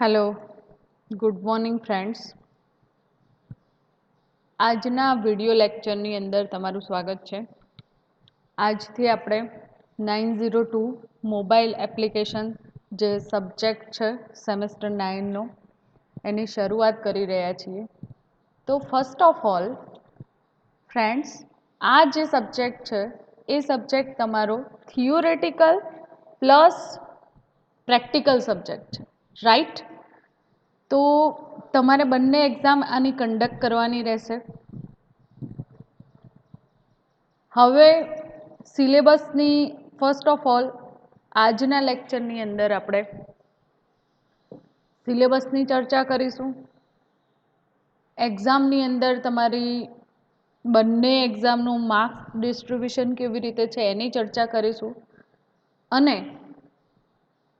Hello, good morning friends. આજના video લેક્ચરની અંદર તમારું સ્વાગત છે. આજથી આપણે 902 મોબાઈલ એપ્લિકેશન જે સબ્જેક્ટ છે સેમેસ્ટર 9નો એની શરૂઆત કરી રહ્યા છીએ. તો ફર્સ્ટ ઓફ ઓલ ફ્રેન્ડ્સ, આ જે સબ્જેક્ટ છે એ સબ્જેક્ટ તમારો થિયોરેટિકલ પ્લસ પ્રેક્ટિકલ સબ્જેક્ટ છે, રાઈટ? તો તમારે બંને એક્ઝામ આની કન્ડક્ટ કરવાની રહેશે. હવે સિલેબસની ફર્સ્ટ ઓફ ઓલ આજના લેક્ચરની અંદર આપણે સિલેબસની ચર્ચા કરીશું. એક્ઝામની અંદર તમારી બંને એક્ઝામનું માર્ક્સ ડિસ્ટ્રીબ્યુશન કેવી રીતે છે એની ચર્ચા કરીશું અને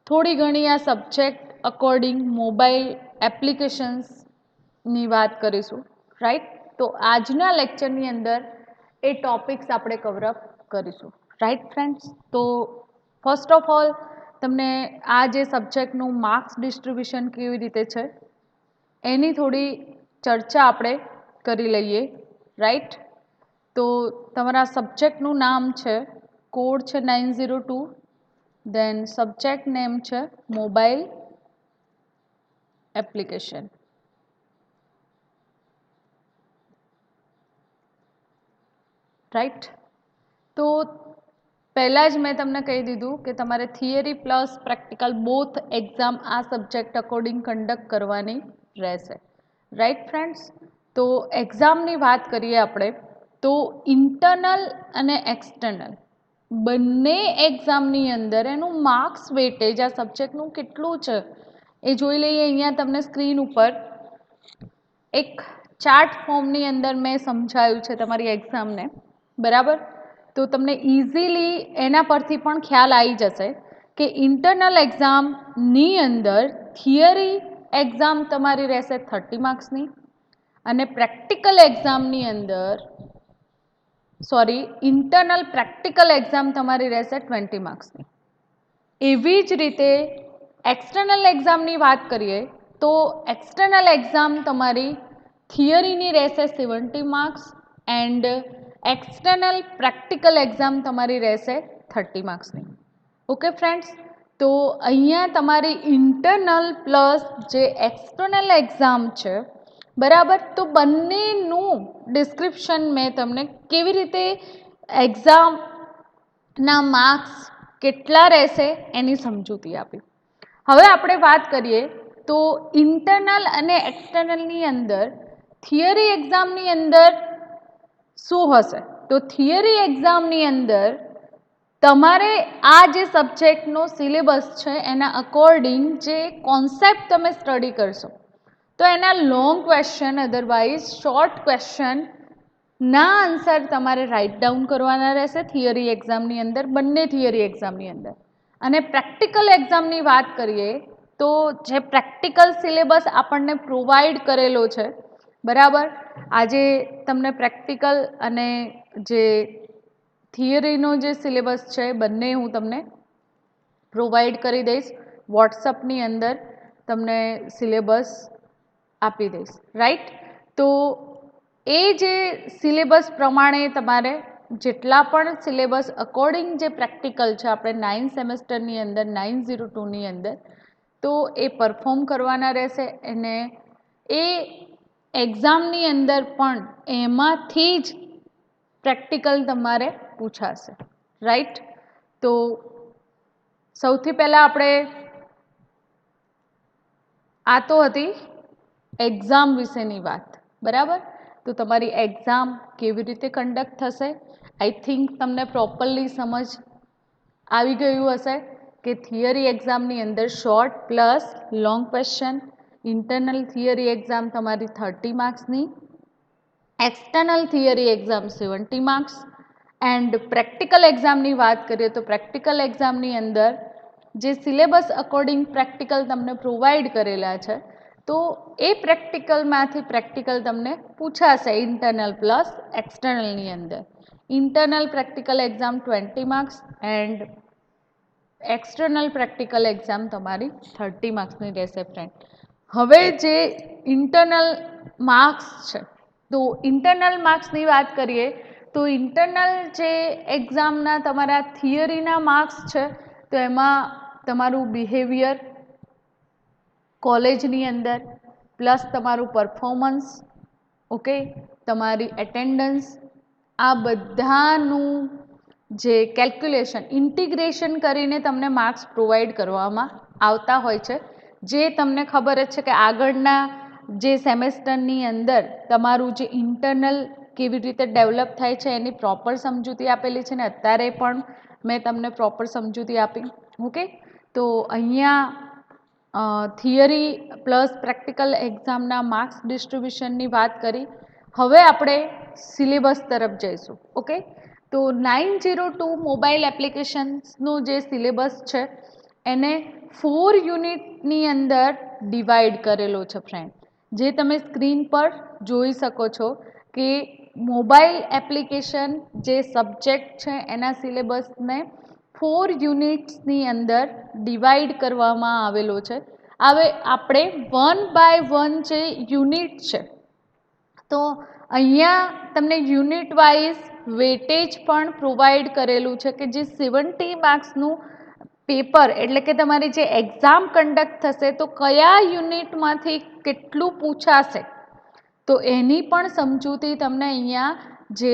થોડી ઘણી આ સબ્જેક્ટ અકોર્ડિંગ મોબાઈલ એપ્લિકેશન્સની વાત કરીશું, રાઈટ? તો આજના લેક્ચરની અંદર એ ટોપિક્સ આપણે કવરઅપ કરીશું, રાઈટ ફ્રેન્ડ્સ? તો ફર્સ્ટ ઓફ ઓલ તમને આ જે સબ્જેક્ટનું માર્ક્સ ડિસ્ટ્રીબ્યુશન કેવી રીતે છે એની થોડી ચર્ચા આપણે કરી લઈએ, રાઈટ? તો તમારા સબ્જેક્ટનું નામ છે, કોડ છે 902, દેન સબ્જેક્ટ નેમ છે મોબાઈલ એપ્લિકેશન. રાઈટ? તો પહેલાં જ મેં તમને કહી દીધું કે તમારે theory plus practical both exam આ સબ્જેક્ટ અકોર્ડિંગ કન્ડક્ટ કરવાની રહેશે, રાઈટ ફ્રેન્ડ્સ? તો એક્ઝામની વાત કરીએ આપણે તો ઇન્ટરનલ અને એક્સટર્નલ બંને એક્ઝામની અંદર એનું માર્ક્સ વેટેજ આ સબ્જેક્ટનું કેટલું છે એ જોઈ લઈએ. અહીંયા તમને સ્ક્રીન ઉપર એક ચાર્ટ ફોર્મની અંદર મેં સમજાવ્યું છે તમારી એક્ઝામને, બરાબર? તો તમને ઇઝીલી એના પરથી પણ ખ્યાલ આવી જશે કે ઇન્ટરનલ એક્ઝામની અંદર થિયરી એક્ઝામ તમારી રહેશે 30 માર્ક્સની અને પ્રેક્ટિકલ એક્ઝામની અંદર ઇન્ટરનલ પ્રેક્ટિકલ એક્ઝામ તમારી રહેશે 20 માર્ક્સની. એવી જ રીતે એક્સટર્નલ એક્ઝામની વાત કરીએ તો એક્સટર્નલ એક્ઝામ તમારી થિયરીની રહેશે 70 marks and external practical exam તમારી રહેશે 30 માર્ક્સની. Okay friends? તો અહીંયા તમારી ઇન્ટરનલ પ્લસ જે એક્સટર્નલ એક્ઝામ છે, બરાબર? તો બંનેનું ડિસ્ક્રિપ્શન મેં તમને કેવી રીતે એક્ઝામના માર્ક્સ કેટલા રહેશે એની સમજૂતી આપી. હવે આપણે વાત કરીએ તો ઇન્ટરનલ અને એક્સટર્નલની અંદર થિયરી એક્ઝામની અંદર શું હશે? તો થિયરી એક્ઝામની અંદર તમારે આ જે સબ્જેક્ટનો સિલેબસ છે એના અકોર્ડિંગ જે કોન્સેપ્ટ તમે સ્ટડી કરશો તો એના long question otherwise short question ના આન્સર તમારે રાઇટ ડાઉન કરવાના રહેશે થિયરી એક્ઝામની અંદર, બંને થિયરી એક્ઝામની અંદર. અને પ્રેક્ટિકલ એક્ઝામની વાત કરીએ તો જે પ્રેક્ટિકલ સિલેબસ આપણને પ્રોવાઈડ કરેલો છે, બરાબર? આજે તમને પ્રેક્ટિકલ અને જે થિયરીનો જે સિલેબસ છે બંને હું તમને પ્રોવાઈડ કરી દઈશ. વોટ્સઅપની અંદર તમને સિલેબસ આપી દઈશ, રાઈટ? તો એ જે સિલેબસ પ્રમાણે તમારે જેટલા પણ સિલેબસ અકોર્ડિંગ જે પ્રેક્ટિકલ છે આપણે 9 સેમેસ્ટરની અંદર 902ની અંદર તો એ પરફોર્મ કરવાના રહેશે અને એ એક્ઝામની અંદર પણ એમાંથી જ પ્રેક્ટિકલ તમારે પૂછાશે, રાઈટ? તો સૌથી પહેલાં આપણે આ તો હતી એક્ઝામ વિશેની વાત, બરાબર? તો તમારી એક્ઝામ કેવી રીતે કન્ડક્ટ થશે આઈ થિંક તમને પ્રોપરલી સમજ આવી ગયું હશે કે થિયરી એક્ઝામની અંદર short plus long question, internal theory exam તમારી 30 માર્ક્સની, external theory exam 70 marks and practical એક્ઝામની વાત કરીએ તો પ્રેક્ટિકલ એક્ઝામની અંદર જે સિલેબસ અકોર્ડિંગ પ્રેક્ટિકલ તમને પ્રોવાઈડ કરેલા છે તો એ પ્રેક્ટિકલમાંથી પ્રેક્ટિકલ તમને પૂછાશે ઇન્ટરનલ પ્લસ એક્સટર્નલની અંદર. Internal practical exam 20 marks and external practical exam તમારી 30 માર્ક્સની રહેશે ફ્રેન્ડ. હવે જે ઇન્ટરનલ માર્ક્સ છે, તો ઇન્ટરનલ માર્ક્સની વાત કરીએ તો ઇન્ટરનલ જે એક્ઝામના તમારા થિયરીના માર્ક્સ છે, તો એમાં તમારું બિહેવિયર કોલેજની અંદર પ્લસ તમારું પરફોર્મન્સ, ઓકે, તમારી એટેન્ડન્સ, આ બધાનું જે કેલ્ક્યુલેશન ઇન્ટિગ્રેશન કરીને તમને માર્ક્સ પ્રોવાઈડ કરવામાં આવતા હોય છે. જે તમને ખબર જ છે કે આગળના જે સેમેસ્ટરની અંદર તમારું જે ઇન્ટરનલ કેવી રીતે ડેવલપ થાય છે એની પ્રોપર સમજૂતી આપેલી છે ને અત્યારે પણ મેં તમને પ્રોપર સમજૂતી આપી. ઓકે, તો અહીંયા થિયરી પ્લસ પ્રેક્ટિકલ એક્ઝામના માર્ક્સ ડિસ્ટ્રીબ્યુશનની વાત કરી. હવે આપણે સિલેબસ તરફ જઈશું. ઓકે, તો 902 મોબાઈલ એપ્લિકેશન્સનો જે સિલેબસ છે એને 4 યુનિટની અંદર ડિવાઈડ કરેલો છે ફ્રેન્ડ. જે તમે સ્ક્રીન પર જોઈ શકો છો કે મોબાઈલ એપ્લિકેશન જે સબ્જેક્ટ છે એના સિલેબસને 4 યુનિટ્સની અંદર ડિવાઈડ કરવામાં આવેલો છે. હવે આપણે 1 બાય 1 જે યુનિટ છે, તો અહીંયા તમને યુનિટ વાઇઝ વેટેજ પણ પ્રોવાઈડ કરેલું છે કે જે 70 માર્ક્સનું પેપર એટલે કે તમારી જે એક્ઝામ કન્ડક્ટ થશે તો કયા યુનિટમાંથી કેટલું પૂછાશે, તો એની પણ સમજૂતી તમને અહીંયા જે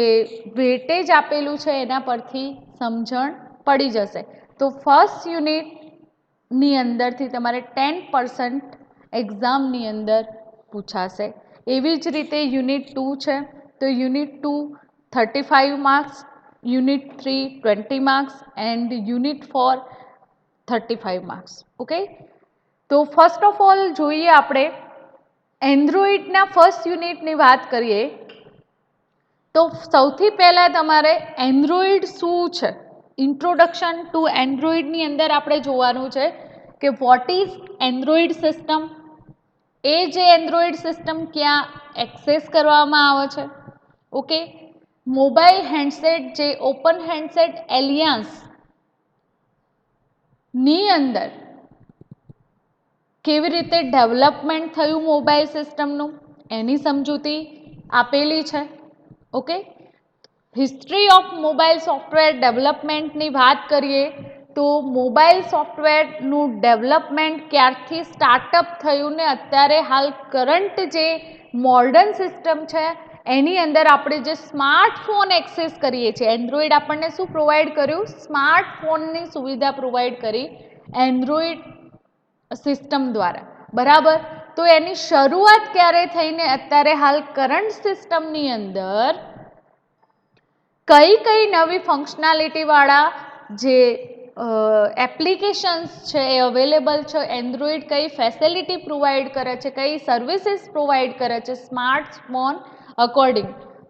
વેટેજ આપેલું છે એના પરથી સમજણ પડી જશે. તો ફર્સ્ટ યુનિટની અંદરથી તમારે 10% એક્ઝામની અંદર પૂછાશે. એવી જ રીતે યુનિટ 2 છે, તો unit 2 35 marks, unit 3 20 marks and unit 4 35 marks. Okay, તો ફર્સ્ટ ઓફ ઓલ જોઈએ આપણે એન્ડ્રોઈડના ફર્સ્ટ યુનિટની વાત કરીએ તો સૌથી પહેલાં તમારે એન્ડ્રોઈડ શું છે, ઇન્ટ્રોડક્શન ટુ એન્ડ્રોઈડની અંદર આપણે જોવાનું છે કે વોટ ઇઝ એન્ડ્રોઈડ સિસ્ટમ, એ જે એન્ડ્રોઈડ સિસ્ટમ ક્યાં એક્સેસ કરવામાં આવે છે. ઓકે, મોબાઈલ હેન્ડસેટ જે ઓપન હેન્ડસેટ એલિયન્સની અંદર કેવી રીતે ડેવલપમેન્ટ થયું મોબાઈલ સિસ્ટમનું એની સમજૂતી આપેલી છે. Okay, history of mobile software ડેવલપમેન્ટની વાત કરીએ તો મોબાઈલ સોફ્ટવેરનું ડેવલપમેન્ટ ક્યારથી સ્ટાર્ટઅપ થયું ને અત્યારે હાલ કરંટ જે મોડર્ન સિસ્ટમ છે એની અંદર આપણે જે સ્માર્ટફોન એક્સેસ કરીએ છીએ, એન્ડ્રોઈડ આપણને શું પ્રોવાઈડ કર્યું, સ્માર્ટફોનની સુવિધા પ્રોવાઈડ કરી એન્ડ્રોઈડ સિસ્ટમ દ્વારા, બરાબર. તો એની શરૂઆત ક્યારે થઈને અત્યારે હાલ કરંટ સિસ્ટમની અંદર કઈ કઈ નવી ફંક્શનાલિટીવાળા જે એપ્લિકેશન્સ છે એ અવેલેબલ છે, એન્ડ્રોઈડ કઈ ફેસિલિટી પ્રોવાઈડ કરે છે, કઈ સર્વિસીસ પ્રોવાઈડ કરે છે સ્માર્ટફોન અકોર્ડિંગ,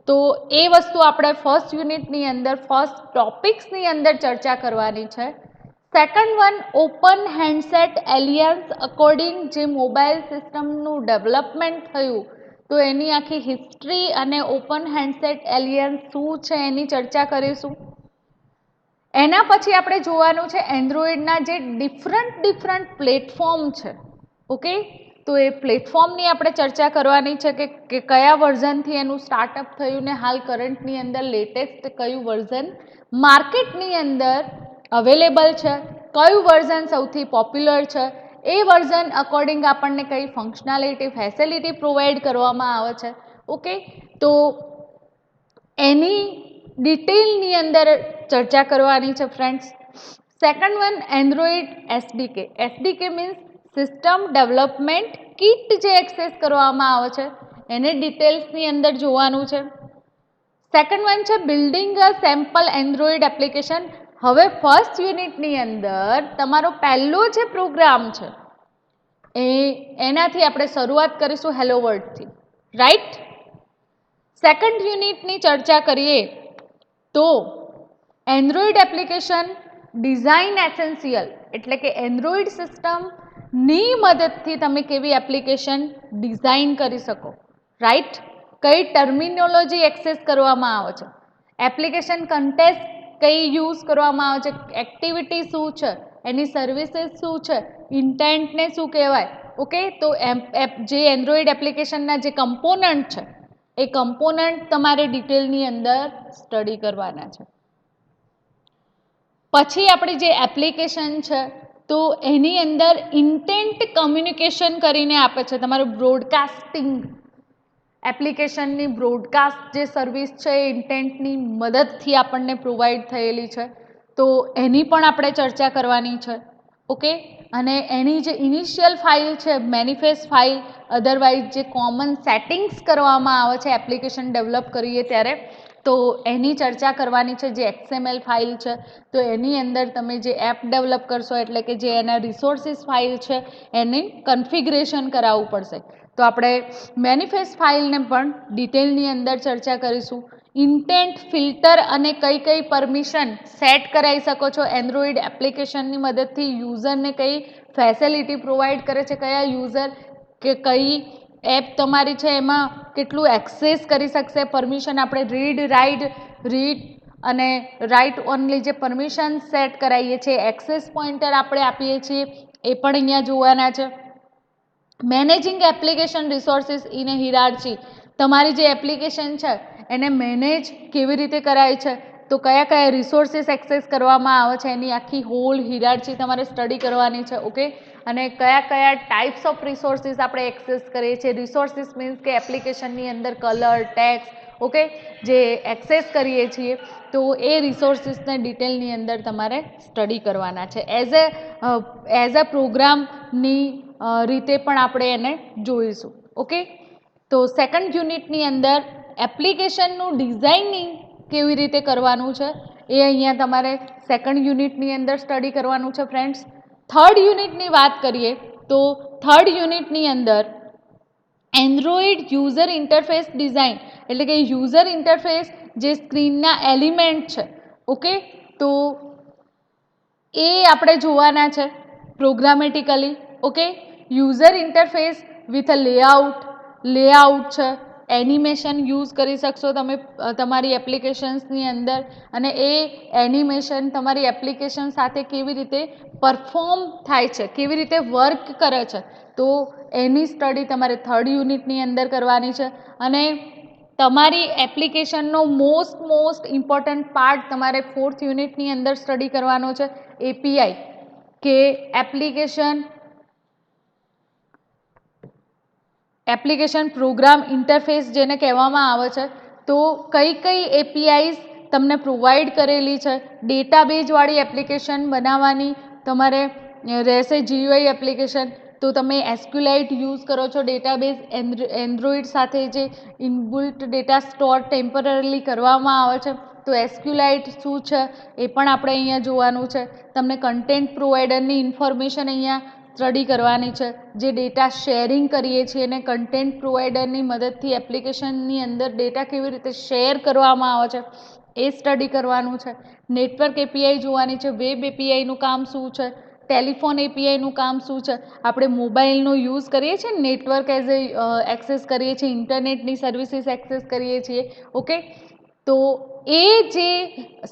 તો એ વસ્તુ આપણે ફર્સ્ટ યુનિટની અંદર ફર્સ્ટ ટોપિક્સની અંદર ચર્ચા કરવાની છે. Second one open handset aliens according જે મોબાઈલ સિસ્ટમનું ડેવલપમેન્ટ થયું તો એની આખી હિસ્ટ્રી અને ઓપન હેન્ડસેટ એલિયન્સ શું છે એની ચર્ચા કરીશું. એના પછી આપણે જોવાનું છે એન્ડ્રોઈડના જે ડિફરન્ટ પ્લેટફોર્મ છે. ઓકે, તો એ પ્લેટફોર્મની આપણે ચર્ચા કરવાની છે કે કયા વર્ઝનથી એનું સ્ટાર્ટઅપ થયું ને હાલ કરંટની અંદર લેટેસ્ટ કયું વર્ઝન માર્કેટની અંદર અવેલેબલ છે, કયું વર્ઝન સૌથી પોપ્યુલર છે, એ વર્ઝન અકોર્ડિંગ આપણને કઈ ફંક્શનાલિટી ફેસિલિટી પ્રોવાઈડ કરવામાં આવે છે. ઓકે, તો એની ડિટેલની અંદર ચર્ચા કરવાની છે friends. Second one Android SDK, SDK means system development kit જે એક્સેસ કરવામાં આવે છે એને ડિટેલ્સની અંદર જોવાનું છે. સેકન્ડ વન છે building a sample Android application. હવે ફર્સ્ટ યુનિટની અંદર તમારો પહેલો જે પ્રોગ્રામ છે એનાથી આપણે શરૂઆત કરીશું હેલો વર્લ્ડથી, રાઈટ. સેકન્ડ યુનિટની ચર્ચા કરીએ તો એન્ડ્રોઈડ એપ્લિકેશન ડિઝાઇન એસેન્શિયલ એટલે કે એન્ડ્રોઈડ સિસ્ટમની મદદથી તમે કેવી એપ્લિકેશન ડિઝાઇન કરી શકો, રાઈટ. કઈ ટર્મિનોલોજી એક્સેસ કરવામાં આવે છે, એપ્લિકેશન કન્ટેક્ટ કઈ યુઝ કરવામાં આવે છે, એક્ટિવિટી શું છે, એની સર્વિસીસ શું છે, ઇન્ટેન્ટને શું કહેવાય. ઓકે, તો જે એન્ડ્રોઈડ એપ્લિકેશનના જે કમ્પોનન્ટ છે એ કમ્પોનન્ટ તમારે ડિટેલની અંદર સ્ટડી કરવાના છે. પછી આપણી જે એપ્લિકેશન છે તો એની અંદર ઇન્ટેન્ટ કમ્યુનિકેશન કરીને આપે છે. તમારું બ્રોડકાસ્ટિંગ એપ્લિકેશનની બ્રોડકાસ્ટ જે સર્વિસ છે એ ઇન્ટેન્ટની મદદથી આપણને પ્રોવાઈડ થયેલી છે, તો એની પણ આપણે ચર્ચા કરવાની છે. ઓકે, અને એની જે ઇનિશિયલ ફાઇલ છે મેનિફેસ્ટ ફાઇલ, અધરવાઇઝ જે કોમન સેટિંગ્સ કરવામાં આવે છે એપ્લિકેશન ડેવલપ કરીએ ત્યારે, તો એની ચર્ચા કરવાની છે. જે XML ફાઇલ છે તો એની અંદર તમે જે એપ ડેવલપ કરશો એટલે કે જે એના રિસોર્સિસ ફાઇલ છે એની કન્ફિગરેશન કરાવવું પડશે. તો આપણે મેનિફેસ્ટ ફાઇલને પણ ડિટેલની અંદર ચર્ચા કરીશું. ઇન્ટેન્ટ ફિલ્ટર અને કઈ કઈ પરમિશન સેટ કરાવી શકો છો એન્ડ્રોઈડ એપ્લિકેશનની મદદથી, યુઝરને કઈ ફેસિલિટી પ્રોવાઈડ કરે છે, કયા યુઝર કે કઈ એપ તમારી છે એમાં કેટલું એક્સેસ કરી શકશે, પરમિશન આપણે રીડ અને રાઇટ ઓનલી જે પરમિશન સેટ કરાવીએ છીએ, એક્સેસ પોઇન્ટર આપણે આપીએ છીએ એ પણ અહીંયા જોવાના છે. મેનેજિંગ એપ્લિકેશન રિસોર્સિસ ઇન એ હિરાર્ચી, તમારી જે એપ્લિકેશન છે એને મેનેજ કેવી રીતે કરાય છે, તો કયા કયા રિસોર્સિસ એક્સેસ કરવામાં આવે છે એની આખી હોલ હિરાર્ચી તમારે સ્ટડી કરવાની છે. ઓકે, અને કયા કયા ટાઈપ્સ ઓફ રિસોર્સિસ આપણે એક્સેસ કરીએ છીએ. રિસોર્સિસ મીન્સ કે એપ્લિકેશનની અંદર કલર, ટેક્સ્ટ, ઓકે, જે એક્સેસ કરીએ છીએ તો એ રિસોર્સિસને ડિટેલની અંદર તમારે સ્ટડી કરવાના છે. એઝ અ પ્રોગ્રામની રીતે પણ આપણે એને જોઈશું. ઓકે, તો સેકન્ડ યુનિટની અંદર એપ્લિકેશનનું ડિઝાઇનિંગ કેવી રીતે કરવાનું છે એ અહીંયા તમારે સેકન્ડ યુનિટની અંદર સ્ટડી કરવાનું છે ફ્રેન્ડ્સ. થર્ડ યુનિટની વાત કરીએ તો થર્ડ યુનિટની અંદર એન્ડ્રોઈડ યુઝર ઇન્ટરફેસ ડિઝાઇન એટલે કે યુઝર ઇન્ટરફેસ જે સ્ક્રીનના એલિમેન્ટ છે, ઓકે, તો એ આપણે જોવાના છે programmatically. Okay, user interface with a layout છે, એનિમેશન યુઝ કરી શકશો તમે તમારી એપ્લિકેશન્સની અંદર, અને એ એનિમેશન તમારી એપ્લિકેશન સાથે કેવી રીતે પરફોર્મ થાય છે, કેવી રીતે વર્ક કરે છે, તો એની સ્ટડી તમારે થર્ડ યુનિટની અંદર કરવાની છે. અને તમારી એપ્લિકેશનનો મોસ્ટ ઇમ્પોર્ટન્ટ પાર્ટ તમારે ફોર્થ યુનિટની અંદર સ્ટડી કરવાનો છે, એપીઆઈ, કે એપ્લિકેશન પ્રોગ્રામ ઇન્ટરફેસ જેને કહેવામાં આવે છે, તો કઈ કઈ એપીઆઈસ તમને પ્રોવાઈડ કરેલી છે. ડેટાબેઝવાળી એપ્લિકેશન બનાવવાની તમારે રહેશે, જીયુઆઈ એપ્લિકેશન, તો તમે એસક્યુએલાઇટ યુઝ કરો છો ડેટાબેઝ એન્ડ્રોઈડ સાથે જે ઇનબિલ્ટ ડેટા સ્ટોર ટેમ્પરરીલી કરવામાં આવે છે, તો એસક્યુએલાઇટ શું છે એ પણ આપણે અહીંયા જોવાનું છે. તમને કન્ટેન્ટ પ્રોવાઈડરની ઇન્ફોર્મેશન અહીંયા સ્ટડી કરવાની છે. જે ડેટા શેરિંગ કરીએ છીએ અને કન્ટેન્ટ પ્રોવાઈડરની મદદથી એપ્લિકેશનની અંદર ડેટા કેવી રીતે શેર કરવામાં આવે છે એ સ્ટડી કરવાનું છે. નેટવર્ક એપીઆઈ જોવાની છે, વેબ એપીઆઈનું કામ શું છે, ટેલિફોન એપીઆઈનું કામ શું છે, આપણે મોબાઈલનો યુઝ કરીએ છીએ નેટવર્ક એક્સેસ કરીએ છીએ, ઇન્ટરનેટની સર્વિસીસ એક્સેસ કરીએ છીએ. ઓકે, તો એ જે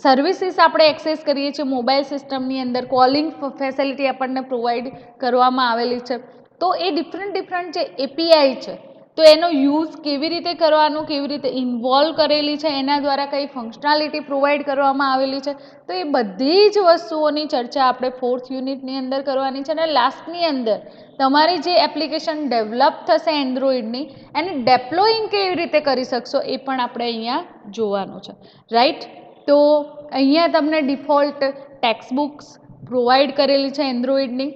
સર્વિસીસ આપણે એક્સેસ કરીએ છીએ મોબાઈલ સિસ્ટમની અંદર, કોલિંગ ફેસિલિટી આપણને પ્રોવાઈડ કરવામાં આવેલી છે, તો એ ડિફરન્ટ જે એપીઆઈ છે તો એનો યુઝ કેવી રીતે કરવાનું, કેવી રીતે ઇન્વોલ્વ કરેલી છે, એના દ્વારા કઈ ફંક્શનાલિટી પ્રોવાઈડ કરવામાં આવેલી છે, તો એ બધી જ વસ્તુઓની ચર્ચા આપણે ફોર્થ યુનિટની અંદર કરવાની છે. અને લાસ્ટની અંદર તમારી જે એપ્લિકેશન ડેવલપ થશે એન્ડ્રોઈડની એને ડેપ્લોઈંગ કેવી રીતે કરી શકશો એ પણ આપણે અહીંયા જોવાનું છે. રાઈટ, તો અહીંયા તમને ડિફોલ્ટ ટેક્સ્ટ બુક્સ પ્રોવાઈડ કરેલી છે એન્ડ્રોઈડની,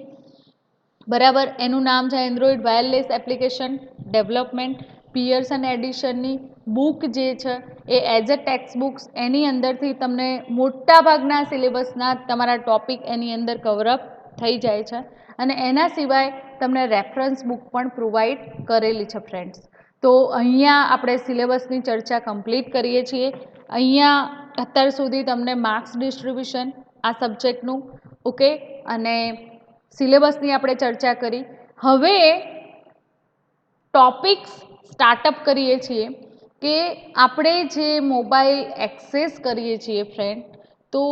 બરાબર, એનું નામ છે Android wireless application development. Pearson એડિશનની બુક જે છે એ એઝ અ ટેક્સ્ટ બુક્સ એની અંદરથી તમને મોટાભાગના સિલેબસના તમારા ટોપિક એની અંદર કવરઅપ થઈ જાય છે. અને એના સિવાય તમને રેફરન્સ બુક પણ પ્રોવાઈડ કરેલી છે ફ્રેન્ડ્સ. તો અહીંયા આપણે સિલેબસની ચર્ચા કમ્પ્લીટ કરીએ છીએ. અહીંયા અત્યાર સુધી તમને માર્ક્સ ડિસ્ટ્રીબ્યુશન આ સબ્જેક્ટનું, ઓકે, અને સિલેબસની આપણે ચર્ચા કરી. હવે ટોપિક્સ સ્ટાર્ટઅપ કરીએ છીએ કે આપણે જે મોબાઈલ એક્સેસ કરીએ છીએ ફ્રેન્ડ, તો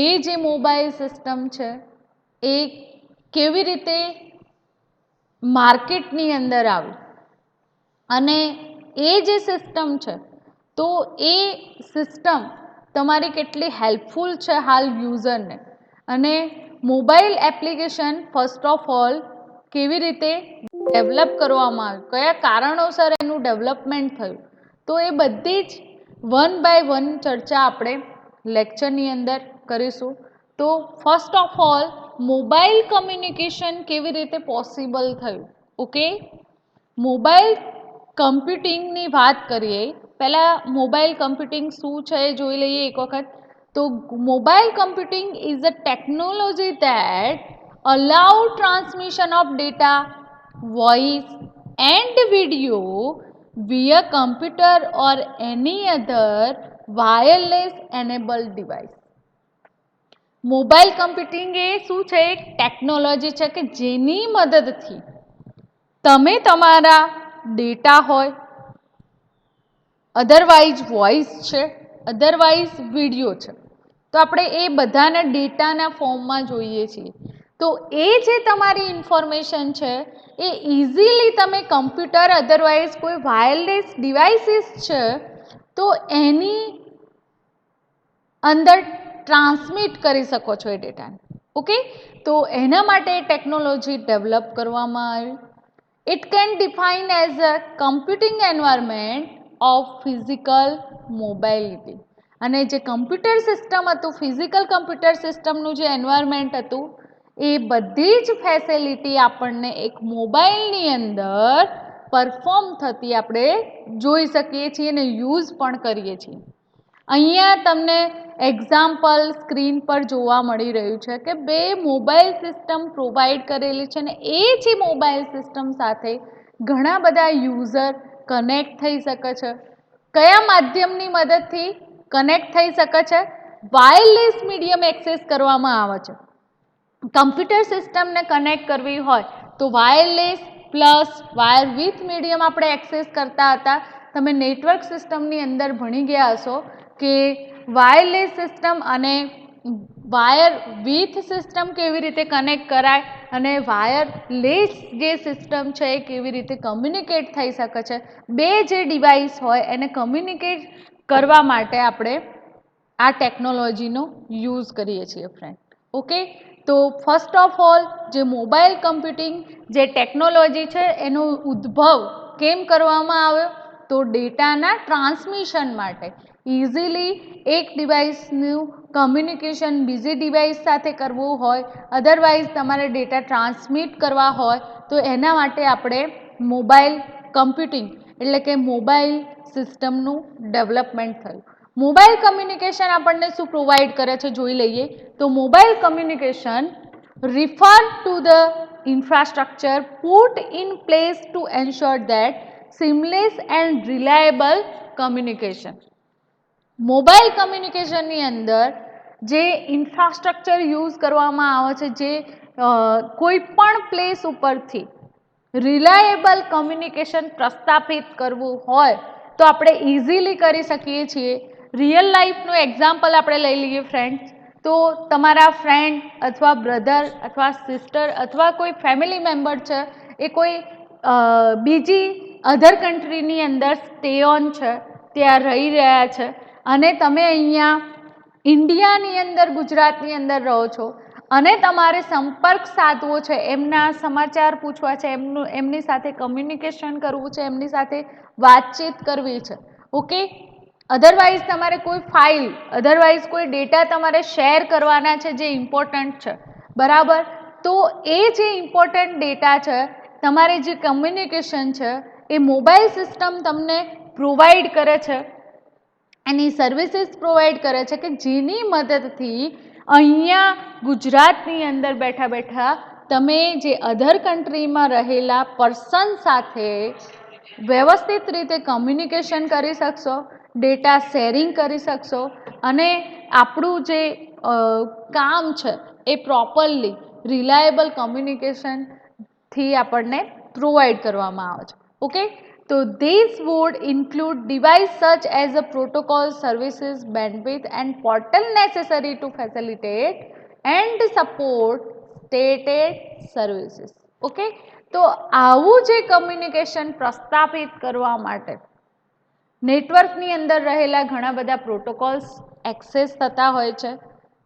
એ જે મોબાઈલ સિસ્ટમ છે એ કેવી રીતે માર્કેટની અંદર આવે અને એ જે સિસ્ટમ છે તો એ સિસ્ટમ તમારી કેટલી હેલ્પફુલ છે હાલ યુઝરને, અને mobile application first of all કેવી રીતે ડેવલપ કરવામાં આવ્યું, કયા કારણોસર એનું ડેવલપમેન્ટ થયું, તો એ બધી જ વન બાય વન ચર્ચા આપણે લેક્ચરની અંદર કરીશું. તો first of all mobile communication કેવી રીતે પોસિબલ થયું. ઓકે, મોબાઈલ કમ્પ્યુટિંગની વાત કરીએ પહેલાં મોબાઈલ કમ્પ્યુટિંગ શું છે એ જોઈ લઈએ એક વખત. તો mobile computing is a technology that allow transmission of data, voice and video via computer or any other wireless enabled device. Mobile computing એ શું છે, એક ટેકનોલોજી છે કે જેની મદદથી તમે તમારા ડેટા હોય, અધરવાઇઝ વોઇસ છે, અધરવાઇઝ વિડીયો છે, તો આપણે એ બધાને ડેટાના ફોર્મમાં જોઈએ છીએ. તો એ જે તમારી ઇન્ફોર્મેશન છે એ ઇઝીલી તમે કમ્પ્યુટર અધરવાઇઝ કોઈ વાયરલેસ ડિવાઇસીસ છે તો એની અંદર ટ્રાન્સમિટ કરી શકો છો એ ડેટાને. ઓકે, તો એના માટે ટેકનોલોજી ડેવલપ કરવામાં આવી. It can define as a computing environment of physical mobility. અને જે કમ્પ્યુટર સિસ્ટમ હતું, ફિઝિકલ કમ્પ્યુટર સિસ્ટમનું જે એન્વાયરમેન્ટ હતું એ બધી જ ફેસિલિટી આપણને એક મોબાઈલની અંદર પરફોર્મ થતી આપણે જોઈ શકીએ છીએ અને યુઝ પણ કરીએ છીએ. અહીંયા તમને એક્ઝામ્પલ સ્ક્રીન પર જોવા મળી રહ્યું છે કે બે મોબાઈલ સિસ્ટમ પ્રોવાઈડ કરેલી છે અને એ જે મોબાઈલ સિસ્ટમ સાથે ઘણા બધા યુઝર કનેક્ટ થઈ શકે છે. કયા માધ્યમની મદદથી કનેક્ટ થઈ શકે છે? વાયરલેસ મીડિયમ એક્સેસ કરવામાં આવે છે. કમ્પ્યુટર સિસ્ટમને કનેક્ટ કરવી હોય તો wireless plus wire with medium આપણે એક્સેસ કરતા હતા. તમે નેટવર્ક સિસ્ટમની અંદર ભણી ગયા હશો કે વાયરલેસ સિસ્ટમ અને વાયર વિથ સિસ્ટમ કેવી રીતે કનેક્ટ કરાય અને વાયરલેસ જે સિસ્ટમ છે એ કેવી રીતે કમ્યુનિકેટ થઈ શકે છે. બે જે ડિવાઇસ હોય એને કમ્યુનિકેટ કરવા માટે આપણે આ ટેકનોલોજીનો યુઝ કરીએ છીએ ફ્રેન્ડ. ઓકે, તો ફર્સ્ટ ઓફ ઓલ જે મોબાઈલ કમ્પ્યુટિંગ જે ટેકનોલોજી છે એનો ઉદ્ભવ કેમ કરવામાં આવ્યો? તો ડેટાના ટ્રાન્સમિશન માટે. ઇઝીલી એક ડિવાઇસનું કમ્યુનિકેશન બીજી ડિવાઇસ સાથે કરવું હોય, અધરવાઇઝ તમારે ડેટા ટ્રાન્સમિટ કરવા હોય તો એના માટે આપણે મોબાઈલ કમ્પ્યુટિંગ એટલે કે મોબાઈલ સિસ્ટમનું ડેવલપમેન્ટ થયું. મોબાઈલ કમ્યુનિકેશન આપણને શું પ્રોવાઈડ કરે છે જોઈ લઈએ. તો mobile communication refer to the infrastructure put in place to ensure that seamless and reliable communication. Mobile કમ્યુનિકેશનની અંદર જે ઇન્ફ્રાસ્ટ્રક્ચર યુઝ કરવામાં આવે છે, જે કોઈ પણ પ્લેસ ઉપરથી રિલાયેબલ કમ્યુનિકેશન પ્રસ્થાપિત કરવું હોય તો આપણે ઇઝીલી કરી શકીએ છીએ. રિયલ લાઈફનું એક્ઝામ્પલ આપણે લઈ લઈએ ફ્રેન્ડ્સ. તો તમારા ફ્રેન્ડ અથવા બ્રધર અથવા સિસ્ટર અથવા કોઈ ફેમિલી મેમ્બર છે એ કોઈ બીજી અધર કન્ટ્રીની અંદર સ્ટે ઓન છે, ત્યાં રહી રહ્યા છે અને તમે અહીંયા ઇન્ડિયાની અંદર ગુજરાતની અંદર રહો છો અને તમારે સંપર્ક સાધવો છે, એમના સમાચાર પૂછવા છે, એમની સાથે કમ્યુનિકેશન કરવું છે, એમની સાથે વાતચીત કરવી છે. ઓકે, અધરવાઇઝ તમારે કોઈ ફાઇલ, અધરવાઇઝ કોઈ ડેટા તમારે શેર કરવાના છે જે ઇમ્પોર્ટન્ટ છે, બરાબર. તો એ જે ઇમ્પોર્ટન્ટ ડેટા છે, તમારે જે કમ્યુનિકેશન છે એ મોબાઈલ સિસ્ટમ તમને પ્રોવાઈડ કરે છે, એની સર્વિસીસ પ્રોવાઈડ કરે છે કે જેની મદદથી અહીંયા ગુજરાતની અંદર બેઠા બેઠા તમે જે અધર કન્ટ્રીમાં રહેલા પર્સન સાથે વ્યવસ્થિત રીતે કમ્યુનિકેશન કરી શકશો, ડેટા શેરિંગ કરી શકશો અને આપણું જે કામ છે એ પ્રોપરલી રિલાયેબલ કમ્યુનિકેશનથી આપણને પ્રોવાઈડ કરવામાં આવે છે. ઓકે, તો these would include device such as a protocol services bandwidth and portal necessary to facilitate and support stated services. Okay, તો આવું જે કમ્યુનિકેશન પ્રસ્થાપિત કરવા માટે નેટવર્કની અંદર રહેલા ઘણા બધા પ્રોટોકોલ્સ એક્સેસ થતા હોય છે,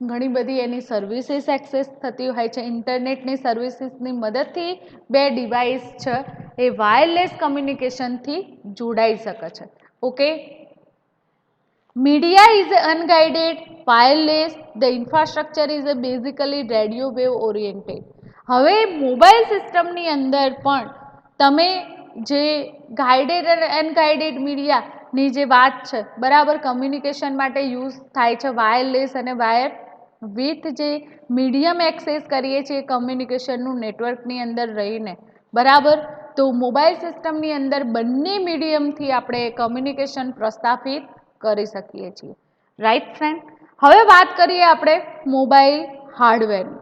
ઘણી બધી એની સર્વિસીસ એક્સેસ થતી હોય છે. ઇન્ટરનેટની સર્વિસીસની મદદથી બે ડિવાઇસ છે એ વાયરલેસ કમ્યુનિકેશનથી જોડાઈ શકે છે. Okay, media is unguided, wireless, the infrastructure is basically radio wave oriented. હવે મોબાઈલ સિસ્ટમની અંદર પણ તમે જે ગાઈડેડ અને અનગાઈડેડ મીડિયાની જે વાત છે, બરાબર, કમ્યુનિકેશન માટે યુઝ થાય છે વાયરલેસ અને વાયર વિથ જે મીડિયમ એક્સેસ કરીએ છીએ કમ્યુનિકેશનનું નેટવર્કની અંદર રહીને, બરાબર. તો મોબાઈલ સિસ્ટમની અંદર બંને મીડિયમથી આપણે કમ્યુનિકેશન પ્રસ્થાપિત કરી શકીએ છીએ. Right friend? હવે વાત કરીએ આપણે mobile હાર્ડવેરની.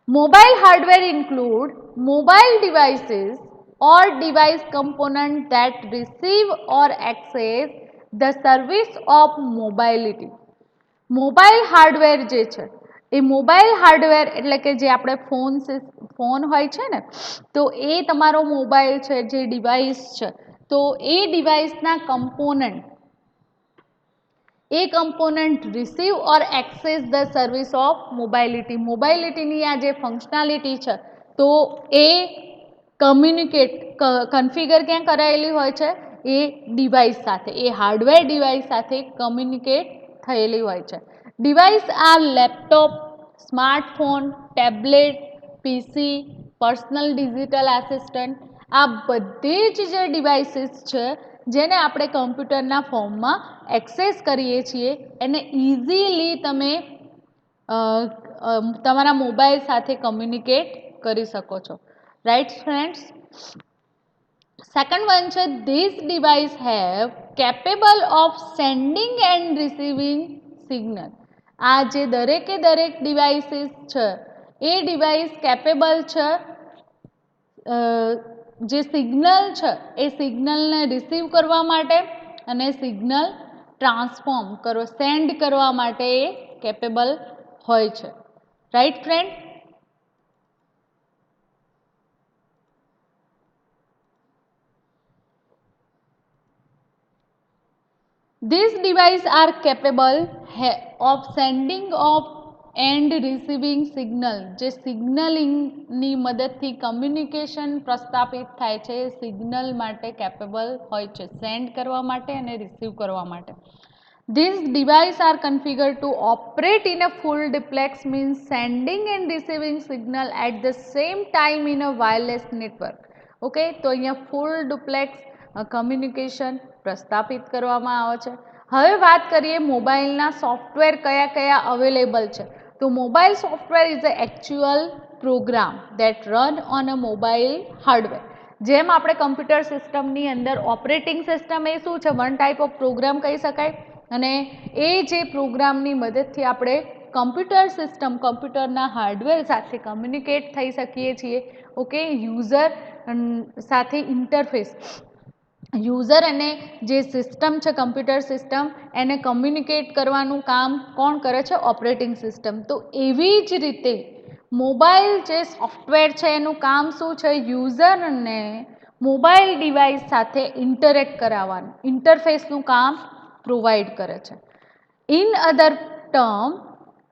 Mobile hardware include mobile devices or device components that receive or access the service of mobility. Mobile hardware જે છે એ મોબાઈલ હાર્ડવેર એટલે કે જે આપણે ફોન હોય છે ને, તો એ તમારો મોબાઈલ છે, જે ડિવાઇસ છે, તો એ ડિવાઇસના component receive or access the service of mobility. મોબાઇલિટીની આ જે ફંક્શનાલિટી છે, તો એ કન્ફિગર ક્યાં કરાયેલી હોય છે? એ ડિવાઇસ સાથે, એ હાર્ડવેર ડિવાઇસ સાથે કમ્યુનિકેટ થયેલી હોય છે. ડિવાઇસ આ લેપટોપ, સ્માર્ટફોન, ટેબ્લેટ, પીસી, પર્સનલ ડિજિટલ આસિસ્ટન્ટ, આ બધી જ જે ડિવાઇસીસ છે જેને આપણે કમ્પ્યુટરના ફોર્મમાં એક્સેસ કરીએ છીએ, એને ઇઝીલી તમે તમારા મોબાઈલ સાથે કમ્યુનિકેટ કરી શકો છો. Right friends? સેકન્ડ વન છે, this device have capable of sending end receiving signal. આ જે દરેકે દરેક ડિવાઇસીસ છે એ ડિવાઇસ કેપેબલ છે જે સિગ્નલ છે એ સિગ્નલને રિસીવ કરવા માટે અને સિગ્નલ સેન્ડ કરવા માટે એ કેપેબલ હોય છે. Right friend? These devices are capable of sending off and receiving signal. જે સિગ્નલિંગની મદદથી કમ્યુનિકેશન પ્રસ્થાપિત થાય છે, એ સિગ્નલ માટે કેપેબલ હોય છે, સેન્ડ કરવા માટે અને રિસીવ કરવા માટે. These devices are configured to operate in a full duplex, means sending and receiving signal at the same time in a wireless network. Okay, તો અહીંયા ફૂલ ડુપ્લેક્સ કમ્યુનિકેશન પ્રસ્થાપિત કરવામાં આવે છે. હવે વાત કરીએ મોબાઈલના સોફ્ટવેર કયા કયા અવેલેબલ છે. તો mobile software is a actual program that run on a mobile hardware. જેમ આપણે કમ્પ્યુટર સિસ્ટમની અંદર ઓપરેટિંગ સિસ્ટમ એ શું છે? વન ટાઈપ ઓફ પ્રોગ્રામ કહી શકાય. અને એ જે પ્રોગ્રામની મદદથી આપણે કમ્પ્યુટરના હાર્ડવેર સાથે કમ્યુનિકેટ થઈ શકીએ છીએ. ઓકે, યુઝર સાથે ઇન્ટરફેસ, યુઝર અને જે સિસ્ટમ છે કમ્પ્યુટર સિસ્ટમ, એને કમ્યુનિકેટ કરવાનું કામ કોણ કરે છે? Operating system. તો એવી જ રીતે મોબાઈલ જે સોફ્ટવેર છે એનું કામ શું છે? યુઝરને મોબાઈલ ડિવાઇસ સાથે ઇન્ટરેક્ટ કરાવવાનું, ઇન્ટરફેસનું કામ પ્રોવાઈડ કરે છે. In other term,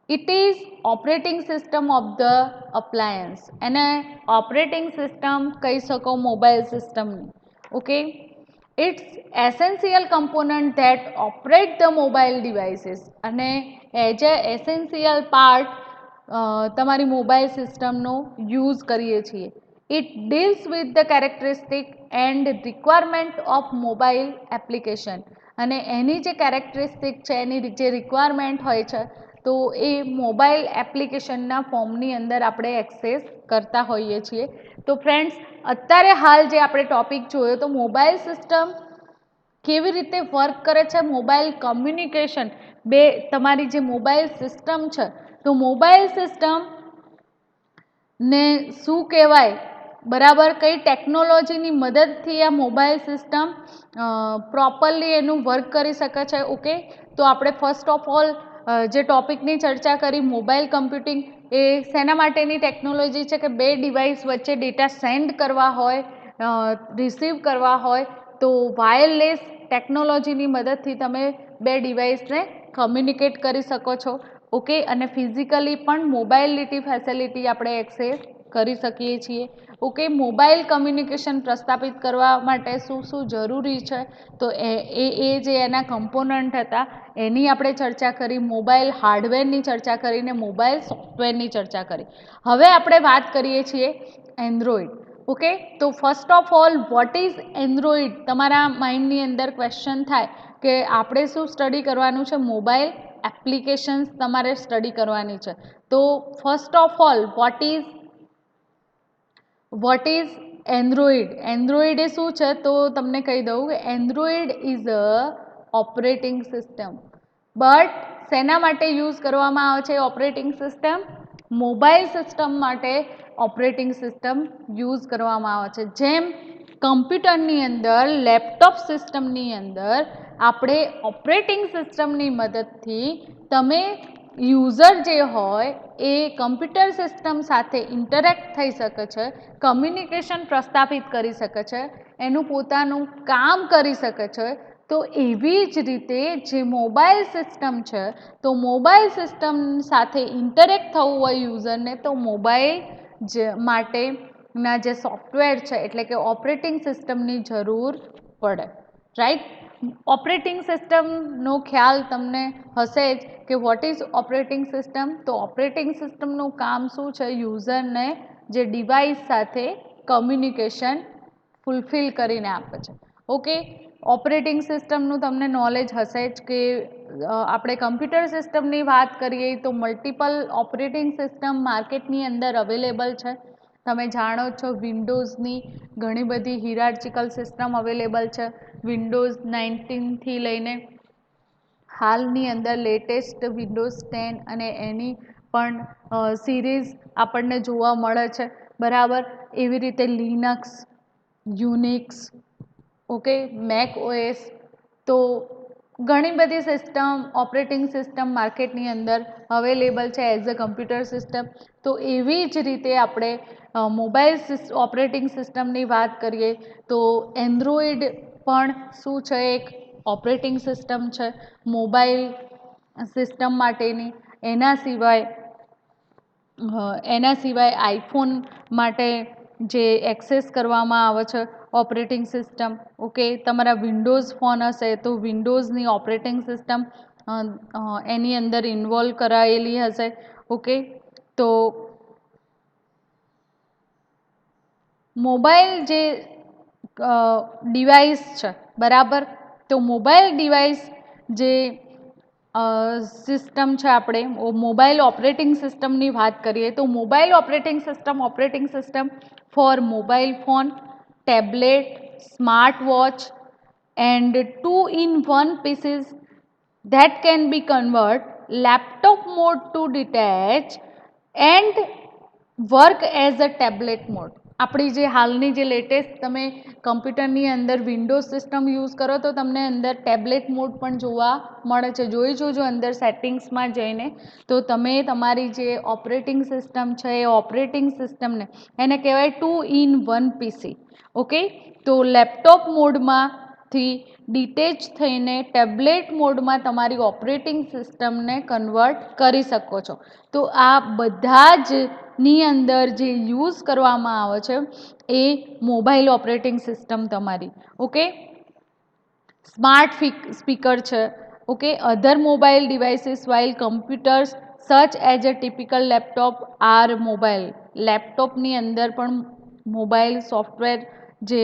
it is operating system of the appliance. એને ઓપરેટિંગ સિસ્ટમ કહી શકો મોબાઈલ સિસ્ટમની. Okay, it's essential component that operate the mobile devices. અને એઝ એ એસેન્શિયલ પાર્ટ તમારી મોબાઈલ સિસ્ટમનો યુઝ કરીએ છીએ. It deals with the characteristic and requirement of mobile application. અને એની જે કેરેક્ટરિસ્ટિક છે, એની જે રિક્વાયરમેન્ટ હોય છે, તો એ મોબાઈલ એપ્લિકેશનના ફોર્મની અંદર આપણે એક્સેસ કરતા હોઈએ છીએ. તો ફ્રેન્ડ્સ, અત્યારે હાલ જે આપણે ટોપિક જોયો, તો મોબાઈલ સિસ્ટમ કેવી રીતે વર્ક કરે છે, મોબાઈલ કમ્યુનિકેશન, બે તમારી જે મોબાઈલ સિસ્ટમ છે, તો મોબાઈલ સિસ્ટમ ને શું કહેવાય, બરાબર, કઈ ટેકનોલોજીની મદદથી આ મોબાઈલ સિસ્ટમ પ્રોપરલી એનું વર્ક કરી શકે છે. ઓકે, તો આપણે ફર્સ્ટ ઓફ ઓલ જે ટોપિકની ચર્ચા કરી મોબાઈલ કમ્પ્યુટિંગ, એ શેના માટેની ટેકનોલોજી છે કે બે ડિવાઇસ વચ્ચે ડેટા સેન્ડ કરવા હોય, રિસીવ કરવા હોય તો વાયરલેસ ટેકનોલોજીની મદદથી તમે બે ડિવાઇસને કમ્યુનિકેટ કરી શકો છો. ઓકે, અને ફિઝિકલી પણ મોબાઇલિટી ફેસિલિટી આપણે એક્સેસ કરી શકીએ છીએ. ઓકે, મોબાઈલ કમ્યુનિકેશન પ્રસ્થાપિત કરવા માટે શું શું જરૂરી છે તો એ જે એના કમ્પોનન્ટ હતા એની આપણે ચર્ચા કરી, મોબાઈલ હાર્ડવેરની ચર્ચા કરીને મોબાઈલ સોફ્ટવેરની ચર્ચા કરી. હવે આપણે વાત કરીએ છીએ એન્ડ્રોઈડ. ઓકે, તો first of all what is Android? તમારા માઇન્ડની અંદર ક્વેશ્ચન થાય કે આપણે શું સ્ટડી કરવાનું છે, મોબાઈલ એપ્લિકેશન્સ તમારે સ્ટડી કરવાની છે. તો first of all what is Android? Android એ શું છે તો તમને કહી દઉં કે Android is a operating system. But શેના માટે યુઝ કરવામાં આવે છે ઓપરેટિંગ સિસ્ટમ? મોબાઈલ સિસ્ટમ માટે ઓપરેટિંગ સિસ્ટમ યુઝ કરવામાં આવે છે. જેમ કમ્પ્યુટરની અંદર, લેપટોપ સિસ્ટમની અંદર આપણે ઓપરેટિંગ સિસ્ટમની મદદથી તમે યુઝર જે હોય એ કમ્પ્યુટર સિસ્ટમ સાથે ઇન્ટરેક્ટ થઈ શકે છે, કમ્યુનિકેશન પ્રસ્થાપિત કરી શકે છે, એનું પોતાનું કામ કરી શકે છે. તો એવી જ રીતે જે મોબાઈલ સિસ્ટમ છે તો મોબાઈલ સિસ્ટમ સાથે ઇન્ટરેક્ટ થવું હોય યુઝરને તો મોબાઈલ માટેના જે સોફ્ટવેર છે એટલે કે ઓપરેટિંગ સિસ્ટમની જરૂર પડે. રાઈટ? ઓપરેટિંગ સિસ્ટમનો ખ્યાલ તમને હશે જ કે વોટ ઇઝ ઓપરેટિંગ સિસ્ટમ? તો ઓપરેટિંગ સિસ્ટમનું કામ શું છે? યુઝરને જે ડિવાઇસ સાથે કમ્યુનિકેશન ફૂલફિલ કરીને આપે છે. ઓકે, ઓપરેટિંગ સિસ્ટમનું તમને નોલેજ હશે જ કે આપણે કમ્પ્યુટર સિસ્ટમની વાત કરીએ તો મલ્ટિપલ ઓપરેટિંગ સિસ્ટમ માર્કેટની અંદર અવેલેબલ છે. તમે જાણો છો વિન્ડોઝની ઘણી બધી હિરાર્ચિકલ સિસ્ટમ અવેલેબલ છે. વિન્ડોઝ 19થી લઈને હાલની અંદર લેટેસ્ટ વિન્ડોઝ 10 અને એની પણ સિરીઝ આપણને જોવા મળે છે. બરાબર, એવી રીતે Linux, Unix, okay, Mac OS, તો ઘણી બધી સિસ્ટમ ઓપરેટિંગ સિસ્ટમ માર્કેટની અંદર અવેલેબલ છે એઝ અ કમ્પ્યુટર સિસ્ટમ. તો એવી જ રીતે આપણે મોબાઈલ ઓપરેટિંગ સિસ્ટમની વાત કરીએ તો એન્ડ્રોઈડ પણ શું છે? એક ઓપરેટિંગ સિસ્ટમ છે મોબાઈલ સિસ્ટમ માટેની. એના સિવાય આઈફોન માટે જે એક્સેસ કરવામાં આવે છે ઓપરેટિંગ સિસ્ટમ. ઓકે, તમારા વિન્ડોઝ ફોન હશે તો વિન્ડોઝની ઓપરેટિંગ સિસ્ટમ એની અંદર ઇન્વોલ્વ કરાયેલી હશે. ઓકે, તો મોબાઈલ જે ડિવાઇસ છે, બરાબર, તો મોબાઈલ ડિવાઇસ જે સિસ્ટમ છે, આપણે મોબાઈલ ઓપરેટિંગ સિસ્ટમની વાત કરીએ તો mobile operating system for mobile phone, tablet, smart watch and 2-in-1 pieces that can be convert laptop mode to detach and work as a tablet mode. આપણી જે હાલની જે લેટેસ્ટ તમે કમ્પ્યુટરની અંદર વિન્ડોઝ સિસ્ટમ યુઝ કરો તો તમને અંદર ટેબ્લેટ મોડ પણ જોવા મળે છે. જોઈ જોજો અંદર સેટિંગ્સમાં જઈને તો તમે તમારી જે ઓપરેટિંગ સિસ્ટમ છે એ ઓપરેટિંગ સિસ્ટમને એને કહેવાય 2-in-1 પીસી. ઓકે, તો લેપટોપ મોડમાંથી ડિટેચ થઈને ટેબ્લેટ મોડમાં તમારી ઓપરેટિંગ સિસ્ટમને કન્વર્ટ કરી શકો છો. તો આ બધા જ ની અંદર જે યુઝ કરવામાં આવે છે એ મોબાઈલ ઓપરેટિંગ સિસ્ટમ તમારી. ઓકે, સ્માર્ટ સ્પીકર છે. Okay, other mobile devices while computers such as a typical laptop are mobile. લેપટોપની અંદર પણ મોબાઈલ સોફ્ટવેર જે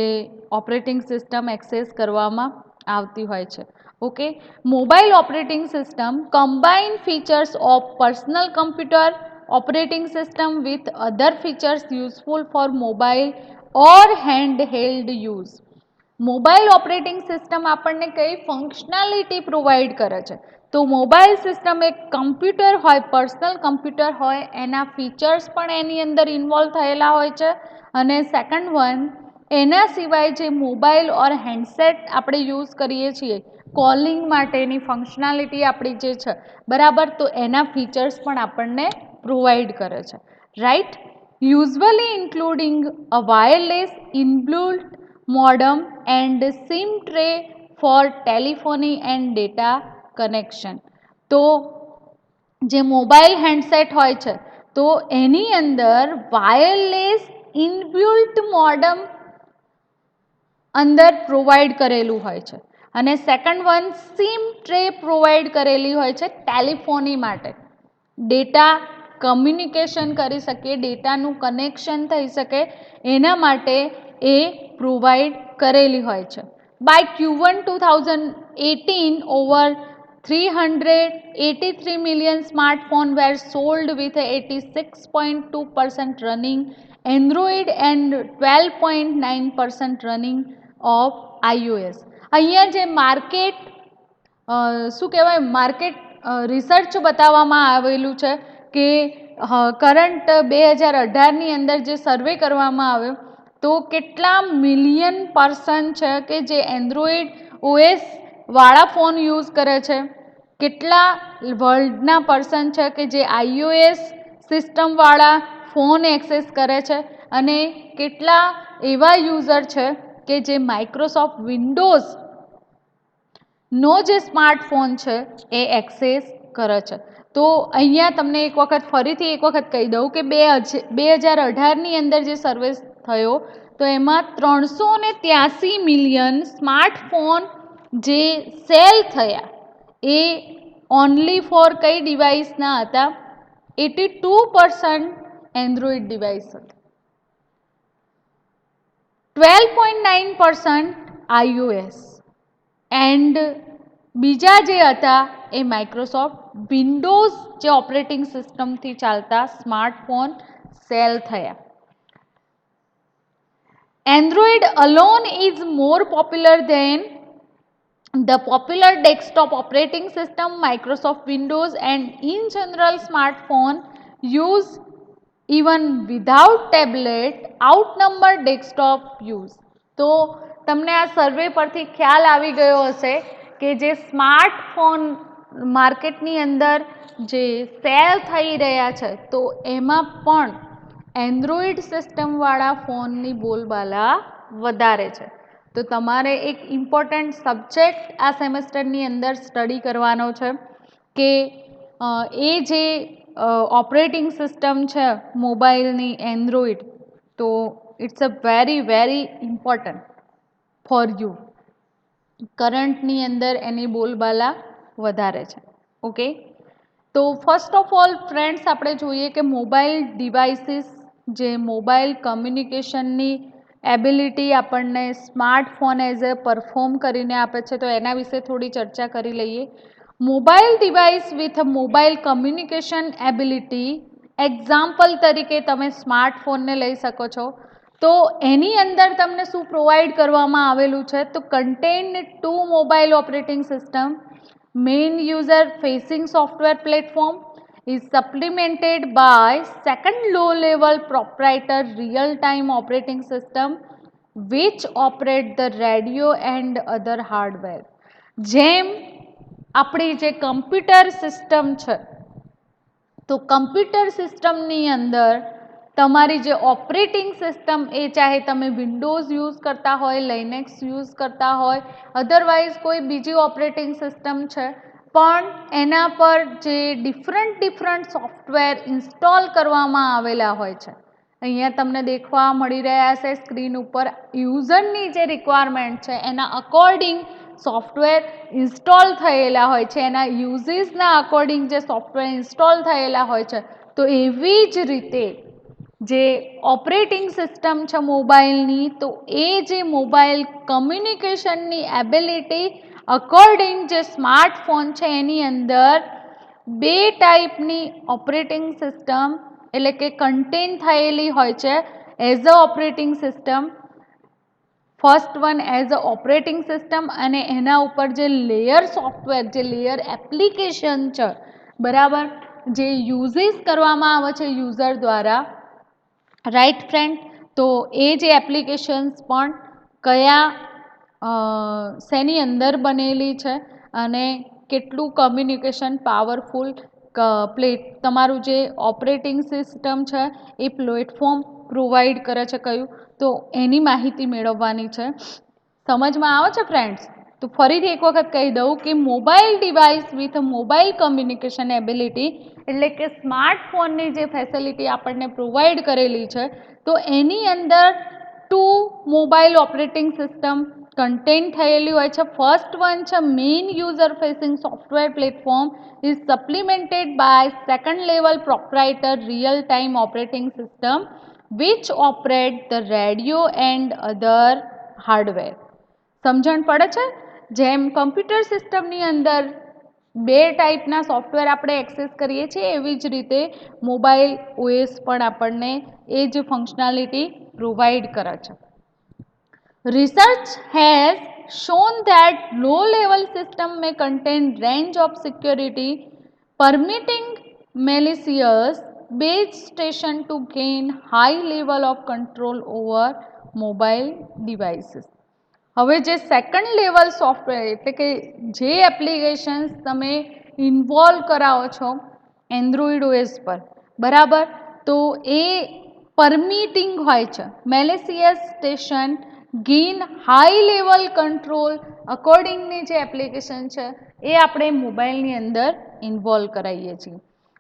ઓપરેટિંગ સિસ્ટમ એક્સેસ કરવામાં આવતી હોય છે. Okay, mobile operating system combine features of personal computer operating system with other features useful for mobile or handheld use. Mobile operating system આપણને કઈ ફંક્શનાલિટી પ્રોવાઈડ કરે છે? તો મોબાઈલ સિસ્ટમ એક કમ્પ્યુટર હોય, પર્સનલ કમ્પ્યુટર હોય, એના features પણ એની અંદર ઇન્વોલ્વ થયેલા હોય છે. અને સેકન્ડ વન, એના સિવાય જે મોબાઈલ ઓર હેન્ડસેટ આપણે યુઝ કરીએ છીએ કોલિંગ માટેની ફંક્શનાલિટી આપણી જે છે, બરાબર, તો એના ફીચર્સ પણ આપણને પ્રોવાઈડ કરે છે, right. Usually including a wireless inbuilt modem and SIM tray for telephony and data connection. તો જે મોબાઈલ હેન્ડસેટ હોય છે તો એની અંદર વાયરલેસ ઇનબિલ્ટ મોડમ અંદર પ્રોવાઈડ કરેલું હોય છે, અને second one SIM tray provide કરેલી હોય છે ટેલિફોની માટે. ડેટા કમ્યુનિકેશન કરી શકીએ, ડેટાનું કનેક્શન થઈ શકે એના માટે એ પ્રોવાઈડ કરેલી હોય છે. By Q1 2018 over 383 million smartphones were sold with 86.2% running Android and 12.9% running of iOS. અહીંયા જે માર્કેટ શું કહેવાય માર્કેટ રિસર્ચ બતાવવામાં આવેલું છે કે કરંટ 2018ની અંદર જે સર્વે કરવામાં આવ્યો તો કેટલા મિલિયન પર્સન છે કે જે એન્ડ્રોઈડ ઓએસ વાળા ફોન યુઝ કરે છે, કેટલા વર્લ્ડના પર્સન છે કે જે iOS સિસ્ટમવાળા ફોન એક્સેસ કરે છે, અને કેટલા એવા યુઝર છે કે જે માઇક્રોસોફ્ટ વિન્ડોઝનો જે સ્માર્ટફોન છે એ એક્સેસ કરે છે. તો અહીંયા તમને એક વખત ફરીથી એક વખત કહી દઉં કે 2018ની અંદર જે સર્વે થયો તો એમાં 383 મિલિયન સ્માર્ટફોન જે સેલ થયા એ ઓનલી ફોર કઈ ડિવાઇસના હતા? 82% એન્ડ્રોઈડ ડિવાઇસ હતા, 12.9% iOS, એન્ડ બીજા જે હતા એ માઇક્રોસોફ્ટ વિન્ડોઝ જે ઓપરેટિંગ સિસ્ટમથી ચાલતા સ્માર્ટફોન સેલ થયા. Android alone is more popular than the popular desktop operating system. Microsoft Windows and in general smartphone use even without tablet outnumber desktop use. તો તમને આ સર્વે પરથી ખ્યાલ આવી ગયો હશે કે જે સ્માર્ટફોન માર્કેટની અંદર જે સેલ થઈ રહ્યા છે તો એમાં પણ એન્ડ્રોઈડ સિસ્ટમવાળા ફોનની બોલબાલા વધારે છે. તો તમારે એક ઇમ્પોર્ટન્ટ સબ્જેક્ટ આ સેમેસ્ટરની અંદર સ્ટડી કરવાનો છે કે એ જે ઓપરેટિંગ સિસ્ટમ છે મોબાઈલની એન્ડ્રોઈડ, તો it's a very important for you. કરંટની અંદર એની બોલબાલા વધારે છે. ઓકે, તો ફર્સ્ટ ઓફ ઓલ ફ્રેન્ડ્સ આપણે જોઈએ કે મોબાઈલ ડિવાઇસીસ જે મોબાઈલ કમ્યુનિકેશનની એબિલિટી આપણને સ્માર્ટફોન એઝ એ પરફોર્મ કરીને આપે છે, તો એના વિશે થોડી ચર્ચા કરી લઈએ. Mobile device with mobile communication ability, example તરીકે તમે સ્માર્ટફોનને લઈ શકો છો. તો એની અંદર તમને શું પ્રોવાઈડ કરવામાં આવેલું છે? તો contain 2 mobile operating system, main user facing software platform is supplemented by second low level proprietary real time operating system which operate the radio and other hardware. જેમ આપણી જે કમ્પ્યુટર સિસ્ટમ છે તો કમ્પ્યુટર સિસ્ટમની અંદર તમારી જે ઓપરેટિંગ સિસ્ટમ એ ચાહે તમે વિન્ડોઝ યુઝ કરતા હોય, લાઇનેક્સ યુઝ કરતા હોય, અધરવાઇઝ કોઈ બીજી ઓપરેટિંગ સિસ્ટમ છે, પણ એના પર જે ડિફરન્ટ સોફ્ટવેર ઇન્સ્ટોલ કરવામાં આવેલા હોય છે. અહીંયા તમને દેખવા મળી રહ્યા છે સ્ક્રીન ઉપર યુઝરની જે રિક્વાયરમેન્ટ છે એના અકોર્ડિંગ સોફ્ટવેર ઇન્સ્ટોલ થયેલા હોય છે, એના યુઝીસના અકોર્ડિંગ જે સોફ્ટવેર ઇન્સ્ટોલ થયેલા હોય છે. તો એવી જ રીતે જે ઓપરેટિંગ સિસ્ટમ છે મોબાઈલની, તો એ જે મોબાઈલ કમ્યુનિકેશનની એબિલિટી અકોર્ડિંગ જે સ્માર્ટફોન છે એની અંદર 2 ટાઈપની ઓપરેટિંગ સિસ્ટમ એટલે કે કન્ટેન થયેલી હોય છે as a operating system. First one as a operating system, અને એના ઉપર જે લેયર સોફ્ટવેર, જે લેયર એપ્લિકેશન છે, બરાબર, જે યુઝીસ કરવામાં આવે છે યુઝર દ્વારા, રાઈટ ફ્રેન્ડ. તો એ જે એપ્લિકેશન્સ પણ કયા શેની અંદર બનેલી છે અને કેટલું કમ્યુનિકેશન પાવરફુલ તમારું જે ઓપરેટિંગ સિસ્ટમ છે એ પ્લેટફોર્મ પ્રોવાઈડ કરે છે કયું, તો એની માહિતી મેળવવાની છે. સમજમાં આવે છે ફ્રેન્ડ્સ? તો ફરીથી એક વખત કહી દઉં કે mobile device with mobile communication ability એટલે કે સ્માર્ટફોનની જે ફેસિલિટી આપણને પ્રોવાઈડ કરેલી છે, તો એની અંદર 2 મોબાઈલ ઓપરેટિંગ સિસ્ટમ કન્ટેન થયેલી હોય છે. ફર્સ્ટ વન છે main user facing software platform is supplemented by second level proprietor real time operating system which operate the radio and other hardware. સમજણ પડે છે? જેમ કમ્પ્યુટર સિસ્ટમની અંદર 2 ટાઈપના સોફ્ટવેર આપણે એક્સેસ કરીએ છીએ, એવી જ રીતે મોબાઈલ ઓએસ પણ આપણને એ જ ફંક્શનાલિટી પ્રોવાઈડ કરે છે. Research has shown that low-level system may contain range of security permitting malicious base station to gain high level of control over mobile devices. હવે જે સેકન્ડ લેવલ સોફ્ટવેર એટલે કે જે એપ્લિકેશન્સ તમે ઇન્વોલ્વ કરાવો છો એન્ડ્રોઈડ ઓએસ પર, બરાબર, તો એ પરમિટિંગ હોય છે. Malicious station gain high level control અકોર્ડિંગની જે એપ્લિકેશન છે એ આપણે મોબાઈલની અંદર ઇન્વોલ્વ કરાવીએ છીએ.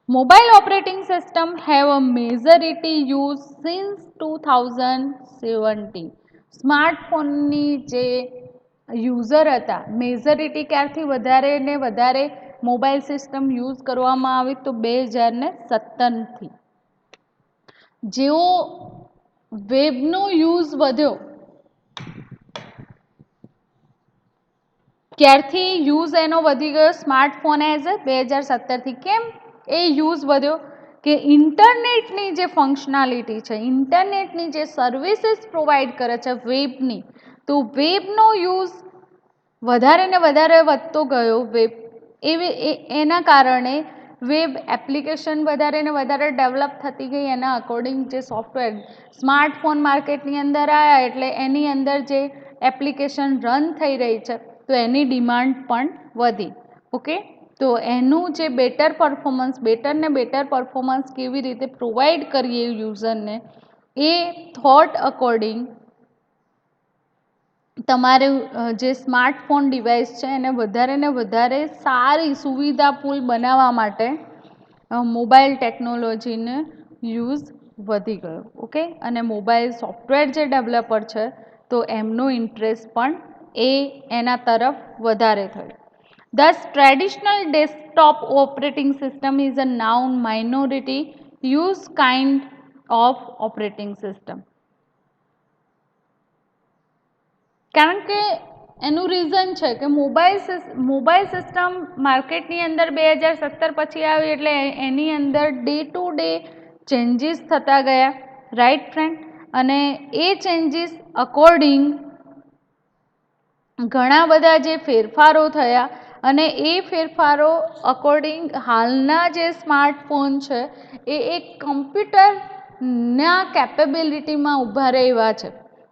Mobile operating system have a majority use since 2017. સ્માર્ટફોનની જે યુઝર હતા, મેજોરિટી ક્યારથી વધારે ને વધારે મોબાઈલ સિસ્ટમ યુઝ કરવામાં આવી, તો 2017થી. જેવો વેબનો યુઝ વધ્યો, ક્યારથી યુઝ એનો વધી ગયો સ્માર્ટફોન એઝ 2017થી. કેમ એ યુઝ વધ્યો? કે ઇન્ટરનેટની જે ફંક્શનાલિટી છે, ઇન્ટરનેટની જે સર્વિસીસ પ્રોવાઈડ કરે છે વેબની, તો વેબનો યુઝ વધારે ને વધારે વધતો ગયો. વેબ એના કારણે વેબ એપ્લિકેશન વધારે ને વધારે ડેવલપ થતી ગઈ. એના અકોર્ડિંગ જે સોફ્ટવેર સ્માર્ટફોન માર્કેટની અંદર આવ્યા એટલે એની અંદર જે એપ્લિકેશન રન થઈ રહી છે તો એની ડિમાન્ડ પણ વધી. ઓકે, તો એનું જે બેટર પરફોર્મન્સ કેવી રીતે પ્રોવાઈડ કરીએ યુઝરને, એ થોટ અકોર્ડિંગ તમારે જે સ્માર્ટફોન ડિવાઇસ છે એને વધારે ને વધારે સારી સુવિધાપૂર્ણ બનાવવા માટે મોબાઈલ ટેકનોલોજીને યુઝ વધી ગયો. ઓકે, અને મોબાઈલ સોફ્ટવેર જે ડેવલપર છે તો એમનો ઇન્ટરેસ્ટ પણ એના તરફ વધારે થયો. Thus, traditional desktop operating system is a now minority use kind of operating system. કારણ કે એનું રીઝન છે કે મોબાઈલ સિસ્ટમ માર્કેટની અંદર 2017 પછી આવી એટલે એની અંદર ડે ટુ ડે ચેન્જીસ થતા ગયા. Right friend? અને એ ચેન્જીસ અકોર્ડિંગ ઘણા બધા જે ફેરફારો થયા અને એ ફેરફારો અકોર્ડિંગ હાલના જે સ્માર્ટફોન છે એ એક કમ્પ્યુટરના કેપેબિલિટીમાં ઊભા રહે એવા છે,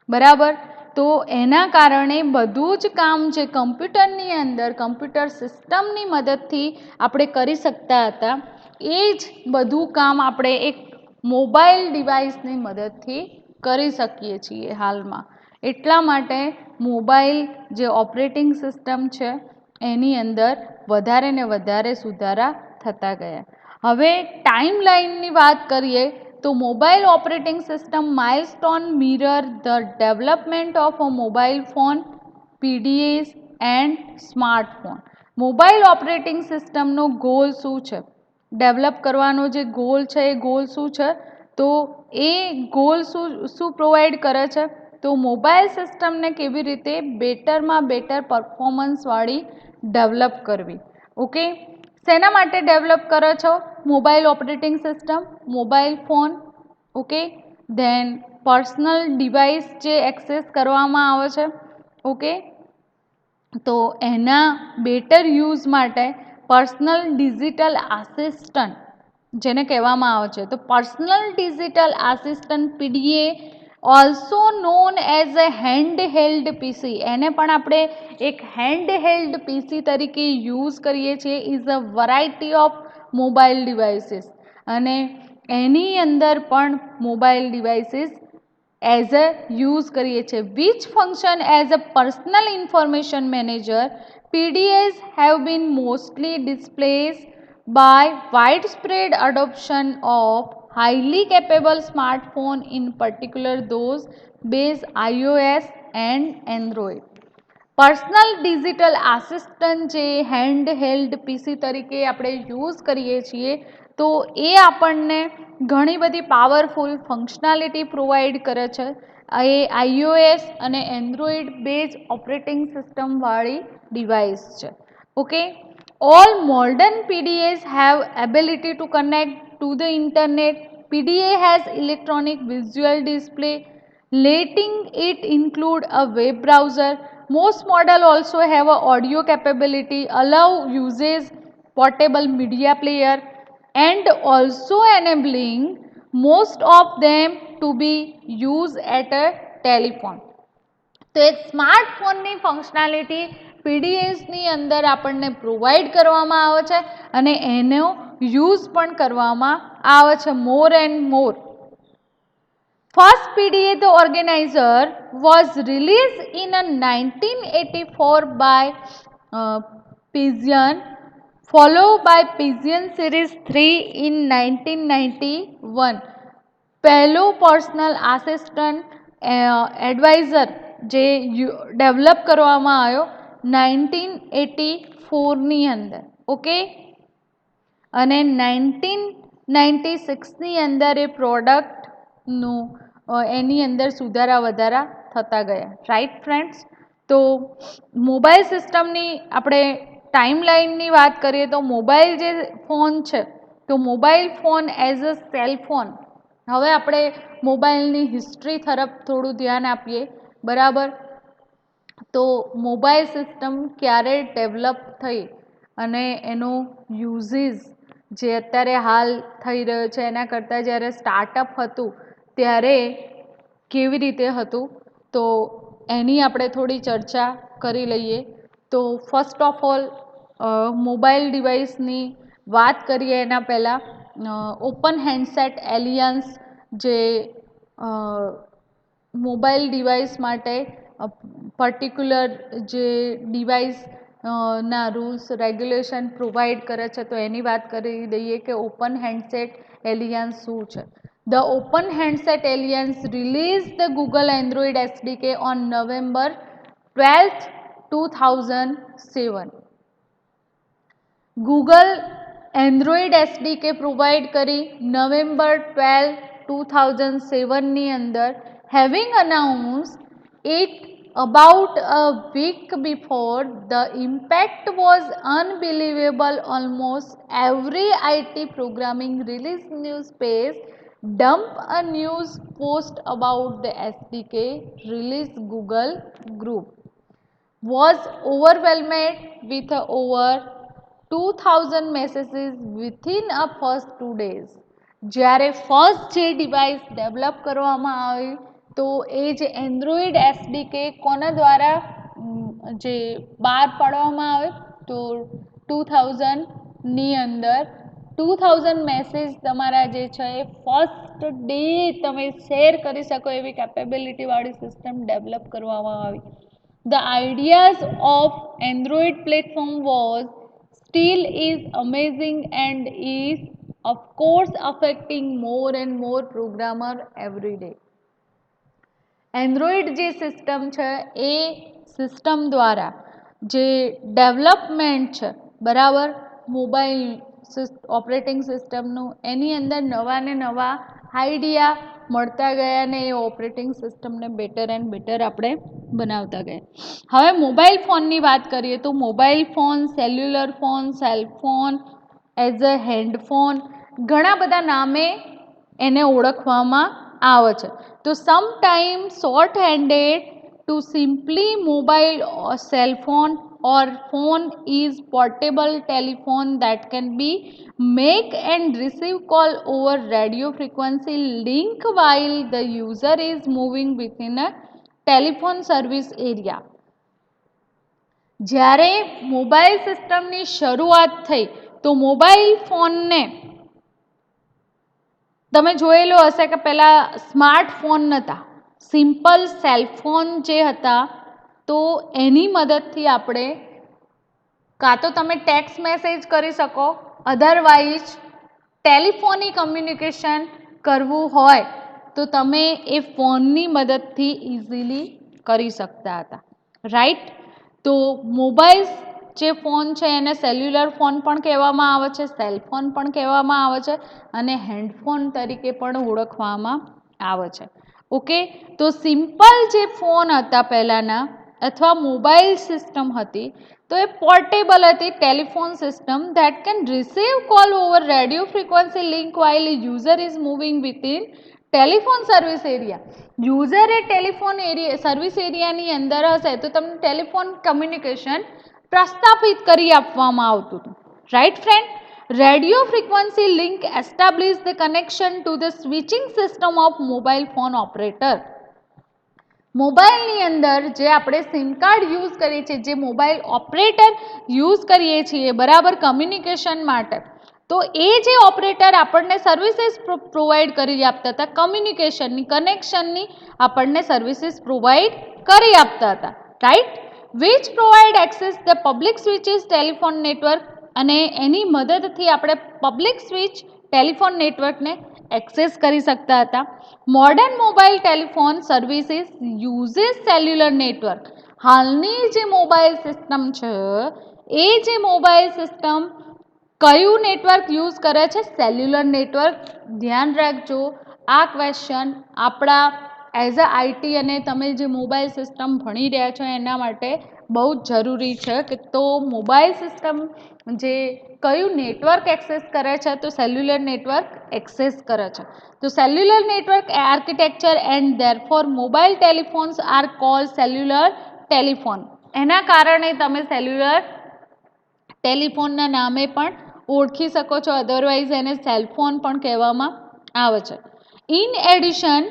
બરાબર. તો એના કારણે બધું જ કામ જે કમ્પ્યુટરની અંદર કમ્પ્યુટર સિસ્ટમની મદદથી આપણે કરી શકતા હતા, એ જ બધું કામ આપણે એક મોબાઈલ ડિવાઇસની મદદથી કરી શકીએ છીએ હાલમાં. એટલા માટે મોબાઈલ જે ઓપરેટિંગ સિસ્ટમ છે એની અંદર વધારે ને વધારે સુધારા થતા ગયા. હવે ટાઈમલાઈનની વાત કરીએ તો mobile operating system milestone mirror the development of a mobile phone, PDS and smartphone. Mobile operating સિસ્ટમનો ગોલ શું છે? ડેવલપ કરવાનો જે ગોલ છે એ ગોલ શું છે? તો એ ગોલ શું પ્રોવાઈડ કરે છે? તો મોબાઈલ સિસ્ટમને કેવી રીતે બેટરમાં બેટર પરફોર્મન્સવાળી ડેવલપ કરવી. ઓકે, શેના માટે ડેવલપ કરો છો mobile operating system? Mobile phone, okay, then personal device જે એક્સેસ કરવામાં આવે છે, ઓકે, તો એના બેટર યુઝ માટે પર્સનલ ડિજિટલ આસિસ્ટન્ટ જેને કહેવામાં આવે છે, તો personal digital assistant PDA also known as a handheld PC, એને પણ આપણે એક હેન્ડ હેલ્ડ પીસી તરીકે યુઝ કરીએ છીએ, is a variety of mobile devices, અને એની અંદર પણ mobile devices as a use કરીએ છીએ. Which function as a personal information manager, PDAs have been mostly displaced by widespread adoption of highly capable smartphone, in particular those based iOS and Android. Personal digital assistant જે hand held પીસી તરીકે આપણે use કરીએ છીએ, તો એ આપણને ઘણી બધી powerful functionality provide કરે છે. એ iOS અને એન્ડ્રોઈડ બેઝ ઓપરેટિંગ સિસ્ટમવાળી ડિવાઇસ છે. Okay, all modern PDAs have ability to connect to the internet. PDA has electronic visual display, letting it include a web browser. Most model also have a audio capability, allow usage portable media player, and also enabling most of them to be used at a telephone. તો એક સ્માર્ટફોનની functionality પીડીએસની અંદર આપણને provide કરવામાં આવે છે અને એનો use પણ કરવામાં આવે છે મોર and more. First PDA, the organizer, was released in 1984 by Pigeon, followed by Pigeon Series 3 in 1991. પહેલો પર્સનલ આસિસ્ટન્ટ એડવાઇઝર જે ડેવલપ કરવામાં આવ્યો 1984ની અંદર. ઓકે, અને 1996ની અંદર એ પ્રોડક્ટનું એની અંદર સુધારા વધારા થતા ગયા. Right friends? તો મોબાઈલ સિસ્ટમની આપણે ટાઈમલાઈનની વાત કરીએ તો મોબાઈલ જે ફોન છે, તો મોબાઈલ ફોન એઝ અ સેલ ફોન. હવે આપણે મોબાઈલની હિસ્ટ્રી તરફ થોડું ધ્યાન આપીએ. બરાબર? તો મોબાઈલ સિસ્ટમ ક્યારે ડેવલપ થઈ અને એનો યુઝીસ જે અત્યારે હાલ થઈ રહ્યો છે એના કરતાં જ્યારે સ્ટાર્ટઅપ હતું ત્યારે કેવી રીતે હતું, તો એની આપણે થોડી ચર્ચા કરી લઈએ. તો ફર્સ્ટ ઓફ ઓલ મોબાઈલ ડિવાઇસની વાત કરીએ એના પહેલાં ઓપન હેન્ડસેટ એલિયન્સ જે મોબાઈલ ડિવાઇસ માટે પર્ટિક્યુલર જે ડિવાઇસ ના રૂલ્સ રેગ્યુલેશન પ્રોવાઈડ કરે છે, તો એની વાત કરી દઈએ કે ઓપન હેન્ડસેટ એલિયન્સ શું છે. The Open Handset Alliance released the Google Android SDK on November 12th, 2007. Google Android SDK provide કરી નવેમ્બર 12, 2007ની અંદર, having announced it about a week before. The impact was unbelievable. Almost every IT programming release new space dump a news post about the SDK release. Google Group was overwhelmed with over 2000 messages within a first 2 days. જ્યારે first જે device develop કરવામાં આવી તો એ જે Android SDK કોના દ્વારા જે બહાર પાડવામાં આવે તો 2000ની અંદર 2000 મેસેજ તમારા જે છે એ ફર્સ્ટ ડે તમે શેર કરી શકો એવી કેપેબિલિટીવાળી સિસ્ટમ ડેવલપ કરવામાં આવી. The ideas of Android platform was still is amazing and is of course affecting more and more programmer every day. Android જે સિસ્ટમ છે એ સિસ્ટમ દ્વારા જે ડેવલપમેન્ટ છે, બરાબર, મોબાઈલ ઓપરેટિંગ સિસ્ટમનું, એની અંદર નવા ને નવા આઈડિયા મળતા ગયા ને એ ઓપરેટિંગ સિસ્ટમને બેટર એન્ડ બેટર આપણે બનાવતા ગયા. હવે મોબાઈલ ફોનની વાત કરીએ તો mobile phone, cellular phone, cell phone, as a handphone, ઘણા બધા નામે એને ઓળખવામાં આવે છે. તો sometime short handed to simply mobile cell phone or phone is portable telephone that can be make and receive call over radio frequency link while the user is moving within a telephone service area. જ્યારે mobile સિસ્ટમની શરૂઆત થઈ તો mobile ફોનને તમે જોયેલો હશે કે પહેલાં સ્માર્ટફોન નહોતા, સિમ્પલ સેલફોન જે હતા, તો એની મદદથી આપણે કાં તો તમે ટેક્સ્ટ મેસેજ કરી શકો, અધરવાઇઝ ટેલિફોનિક કમ્યુનિકેશન કરવું હોય તો તમે એ ફોનની મદદથી ઇઝીલી કરી શકતા હતા, રાઈટ. તો મોબાઈલ જે ફોન છે એને સેલ્યુલર ફોન પણ કહેવામાં આવે છે, સેલફોન પણ કહેવામાં આવે છે અને હેન્ડફોન તરીકે પણ ઓળખવામાં આવે છે. ઓકે, તો સિમ્પલ જે ફોન હતા પહેલાંના અથવા મોબાઈલ સિસ્ટમ હતી, તો એ પોર્ટેબલ હતી telephone system that can receive call over radio frequency link while user is moving within telephone service area. User A telephone area service એરિયાની અંદર હશે તો તમને ટેલિફોન કમ્યુનિકેશન પ્રસ્થાપિત કરી આપવામાં આવતું હતું, right friend. Radio frequency link establish the connection to the switching system of mobile phone operator. મોબાઈલની અંદર જે આપણે સિમ કાર્ડ યુઝ કરીએ છીએ, જે મોબાઈલ ઓપરેટર યુઝ કરીએ છીએ બરાબર કમ્યુનિકેશન માટે, તો એ જે ઓપરેટર આપણને સર્વિસીસ પ્રોવાઈડ કરી આપતા હતા, કમ્યુનિકેશનની કનેક્શનની આપણને સર્વિસીસ પ્રોવાઈડ કરી આપતા હતા, right. Which provide access the public switches telephone network, અને એની મદદથી આપણે પબ્લિક સ્વિચ ટેલિફોન નેટવર્કને એક્સેસ કરી શકતા હતા. Modern mobile telephone services uses cellular network. હાલની જે મોબાઈલ સિસ્ટમ છે એ જે મોબાઈલ સિસ્ટમ કયું નેટવર્ક યુઝ કરે છે? Cellular network. ધ્યાન રાખજો, આ ક્વેશ્ચન આપણા એઝ અ આઈટી અને તમે જે મોબાઈલ સિસ્ટમ ભણી રહ્યા છો એના માટે બહુ જ જરૂરી છે કે તો મોબાઈલ સિસ્ટમ જે કયું નેટવર્ક એક્સેસ કરે છે, તો સેલ્યુલર નેટવર્ક એક્સેસ કરે છે. તો cellular network architecture and therefore mobile telephones are called cellular telephone. એના કારણે તમે સેલ્યુલર ટેલિફોનના નામે પણ ઓળખી શકો છો, અધરવાઇઝ એને સેલફોન પણ કહેવામાં આવે છે. In addition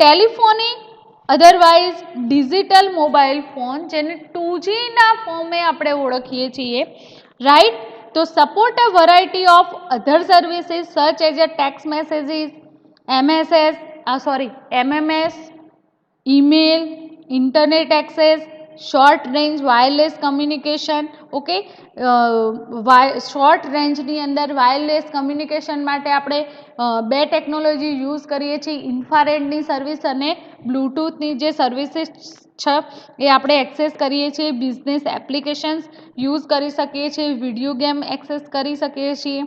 telephony otherwise digital mobile phone, જેને 2G ના ફોર્મે આપણે ઓળખીએ છીએ, રાઈટ. તો support a variety of other services such as a text messages, MMS, email, internet access, short range wireless communication. Okay, short રેન્જની અંદર વાયરલેસ કમ્યુનિકેશન માટે આપણે બે ટેકનોલોજી યુઝ કરીએ છીએ, ઇન્ફ્રારેડની સર્વિસ અને બ્લૂટૂથની જે સર્વિસીસ છે એ આપણે એક્સેસ કરીએ છીએ. બિઝનેસ એપ્લિકેશન્સ યુઝ કરી શકીએ છીએ, વિડીયો ગેમ એક્સેસ કરી શકીએ છીએ.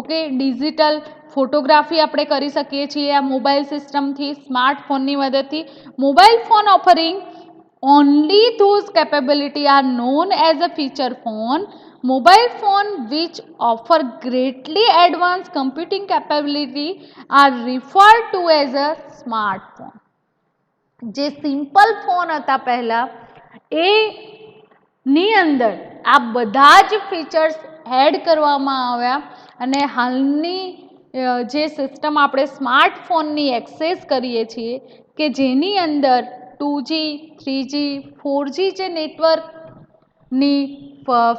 ઓકે, ડિજિટલ ફોટોગ્રાફી આપણે કરી શકીએ છીએ આ મોબાઈલ સિસ્ટમથી, સ્માર્ટફોનની મદદથી. Mobile phone offering only those capability are known as a feature phone. Mobile phone which offer greatly advanced computing capability are referred to as a smartphone. જે સિમ્પલ ફોન હતા પહેલા એ ની અંદર આ બધા જ ફીચર્સ એડ કરવામાં આવ્યા અને હાલની જે સિસ્ટમ આપણે સ્માર્ટફોનની એક્સેસ કરીએ છીએ કે જેની અંદર 2G, 3G, 4G જે નેટવર્કની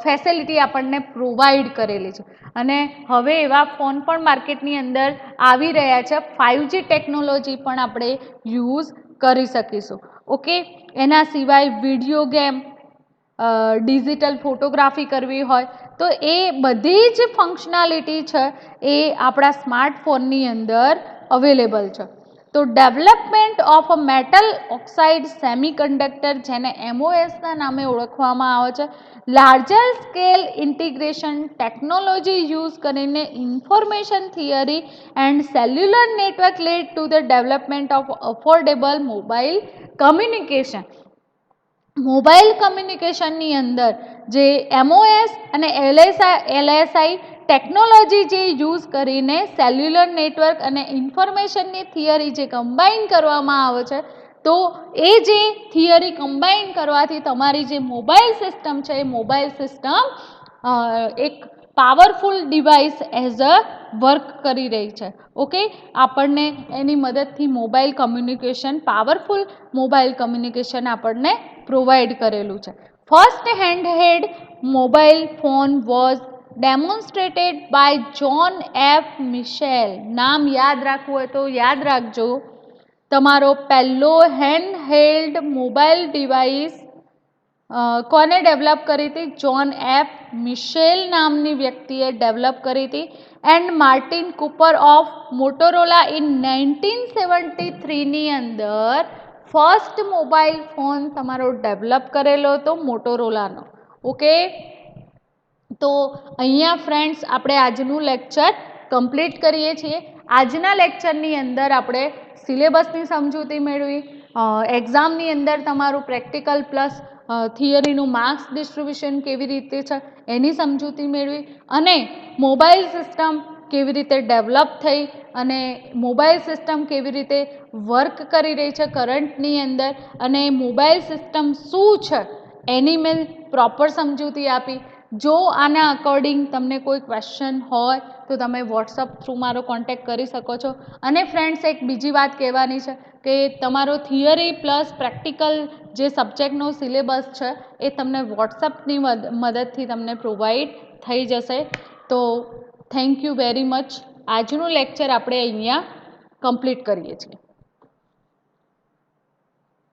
ફેસિલિટી આપણને પ્રોવાઈડ કરેલી છે અને હવે એવા ફોન પણ માર્કેટની અંદર આવી રહ્યા છે. 5G ટેકનોલોજી પણ આપણે યુઝ કરી શકીશું. ઓકે, એના સિવાય વિડીયો ગેમ, ડિજિટલ ફોટોગ્રાફી કરવી હોય તો એ બધી જ ફંક્શનાલિટી છે એ આપણા સ્માર્ટફોનની અંદર અવેલેબલ છે. તો development of a metal oxide semiconductor, જેને MOSના નામે ઓળખવામાં આવે છે, larger scale integration technology use કરીને information theory and cellular network led to the development of affordable mobile communication. Mobile કમ્યુનિકેશનની અંદર જે MOS અને LSI ટેકનોલોજી જે યુઝ કરીને સેલ્યુલર નેટવર્ક અને ઇન્ફોર્મેશનની થિયરી જે કમ્બાઈન કરવામાં આવે છે, તો એ જે થિયરી કમ્બાઈન કરવાથી તમારી જે મોબાઈલ સિસ્ટમ છે એ મોબાઈલ સિસ્ટમ એક powerful device as a work કરી રહી છે. ઓકે, આપણને એની મદદથી mobile communication, powerful mobile communication આપણને પ્રોવાઈડ કરેલું છે. First hand mobile phone was demonstrated by John F Mitchell. નામ યાદ રાખવું હોય તો યાદ રાખજો. તમારો પહેલો હેન્ડ હેલ્ડ મોબાઈલ ડિવાઇસ કોને ડેવલપ કરી હતી? જ્હોન એફ મિશેલ નામની વ્યક્તિએ ડેવલપ કરી હતી. And Martin Cooper of Motorola in 1973ની અંદર ફર્સ્ટ મોબાઈલ ફોન તમારો ડેવલપ કરેલો હતો મોટોરોલાનો. ઓકે, તો અહીંયા ફ્રેન્ડ્સ આપણે આજનું લેક્ચર કમ્પ્લીટ કરીએ છીએ. આજના લેક્ચરની અંદર આપણે સિલેબસની સમજૂતી મેળવી, એક્ઝામની અંદર તમારું પ્રેક્ટિકલ પ્લસ થિયરીનું માર્ક્સ ડિસ્ટ્રીબ્યુશન કેવી રીતે છે એની સમજૂતી મેળવી, અને મોબાઈલ સિસ્ટમ કેવી રીતે ડેવલપ થઈ અને મોબાઈલ સિસ્ટમ કેવી રીતે વર્ક કરી રહી છે કરંટની અંદર, અને મોબાઈલ સિસ્ટમ શું છે એની મેં પ્રોપર સમજૂતી આપી. જો આના અકોર્ડિંગ તમને કોઈ ક્વેશ્ચન હોય તો તમે વોટ્સઅપ થ્રુ મારો કોન્ટેક્ટ કરી શકો છો. અને ફ્રેન્ડ્સ એક બીજી વાત કહેવાની છે કે તમારો થિયરી પ્લસ પ્રેક્ટિકલ જે સબ્જેક્ટનો સિલેબસ છે એ તમને વોટ્સઅપની મદદથી તમને પ્રોવાઈડ થઈ જશે. તો થેન્ક યુ વેરી મચ. આજનું લેક્ચર આપણે અહીંયા કમ્પ્લીટ કરીએ છીએ.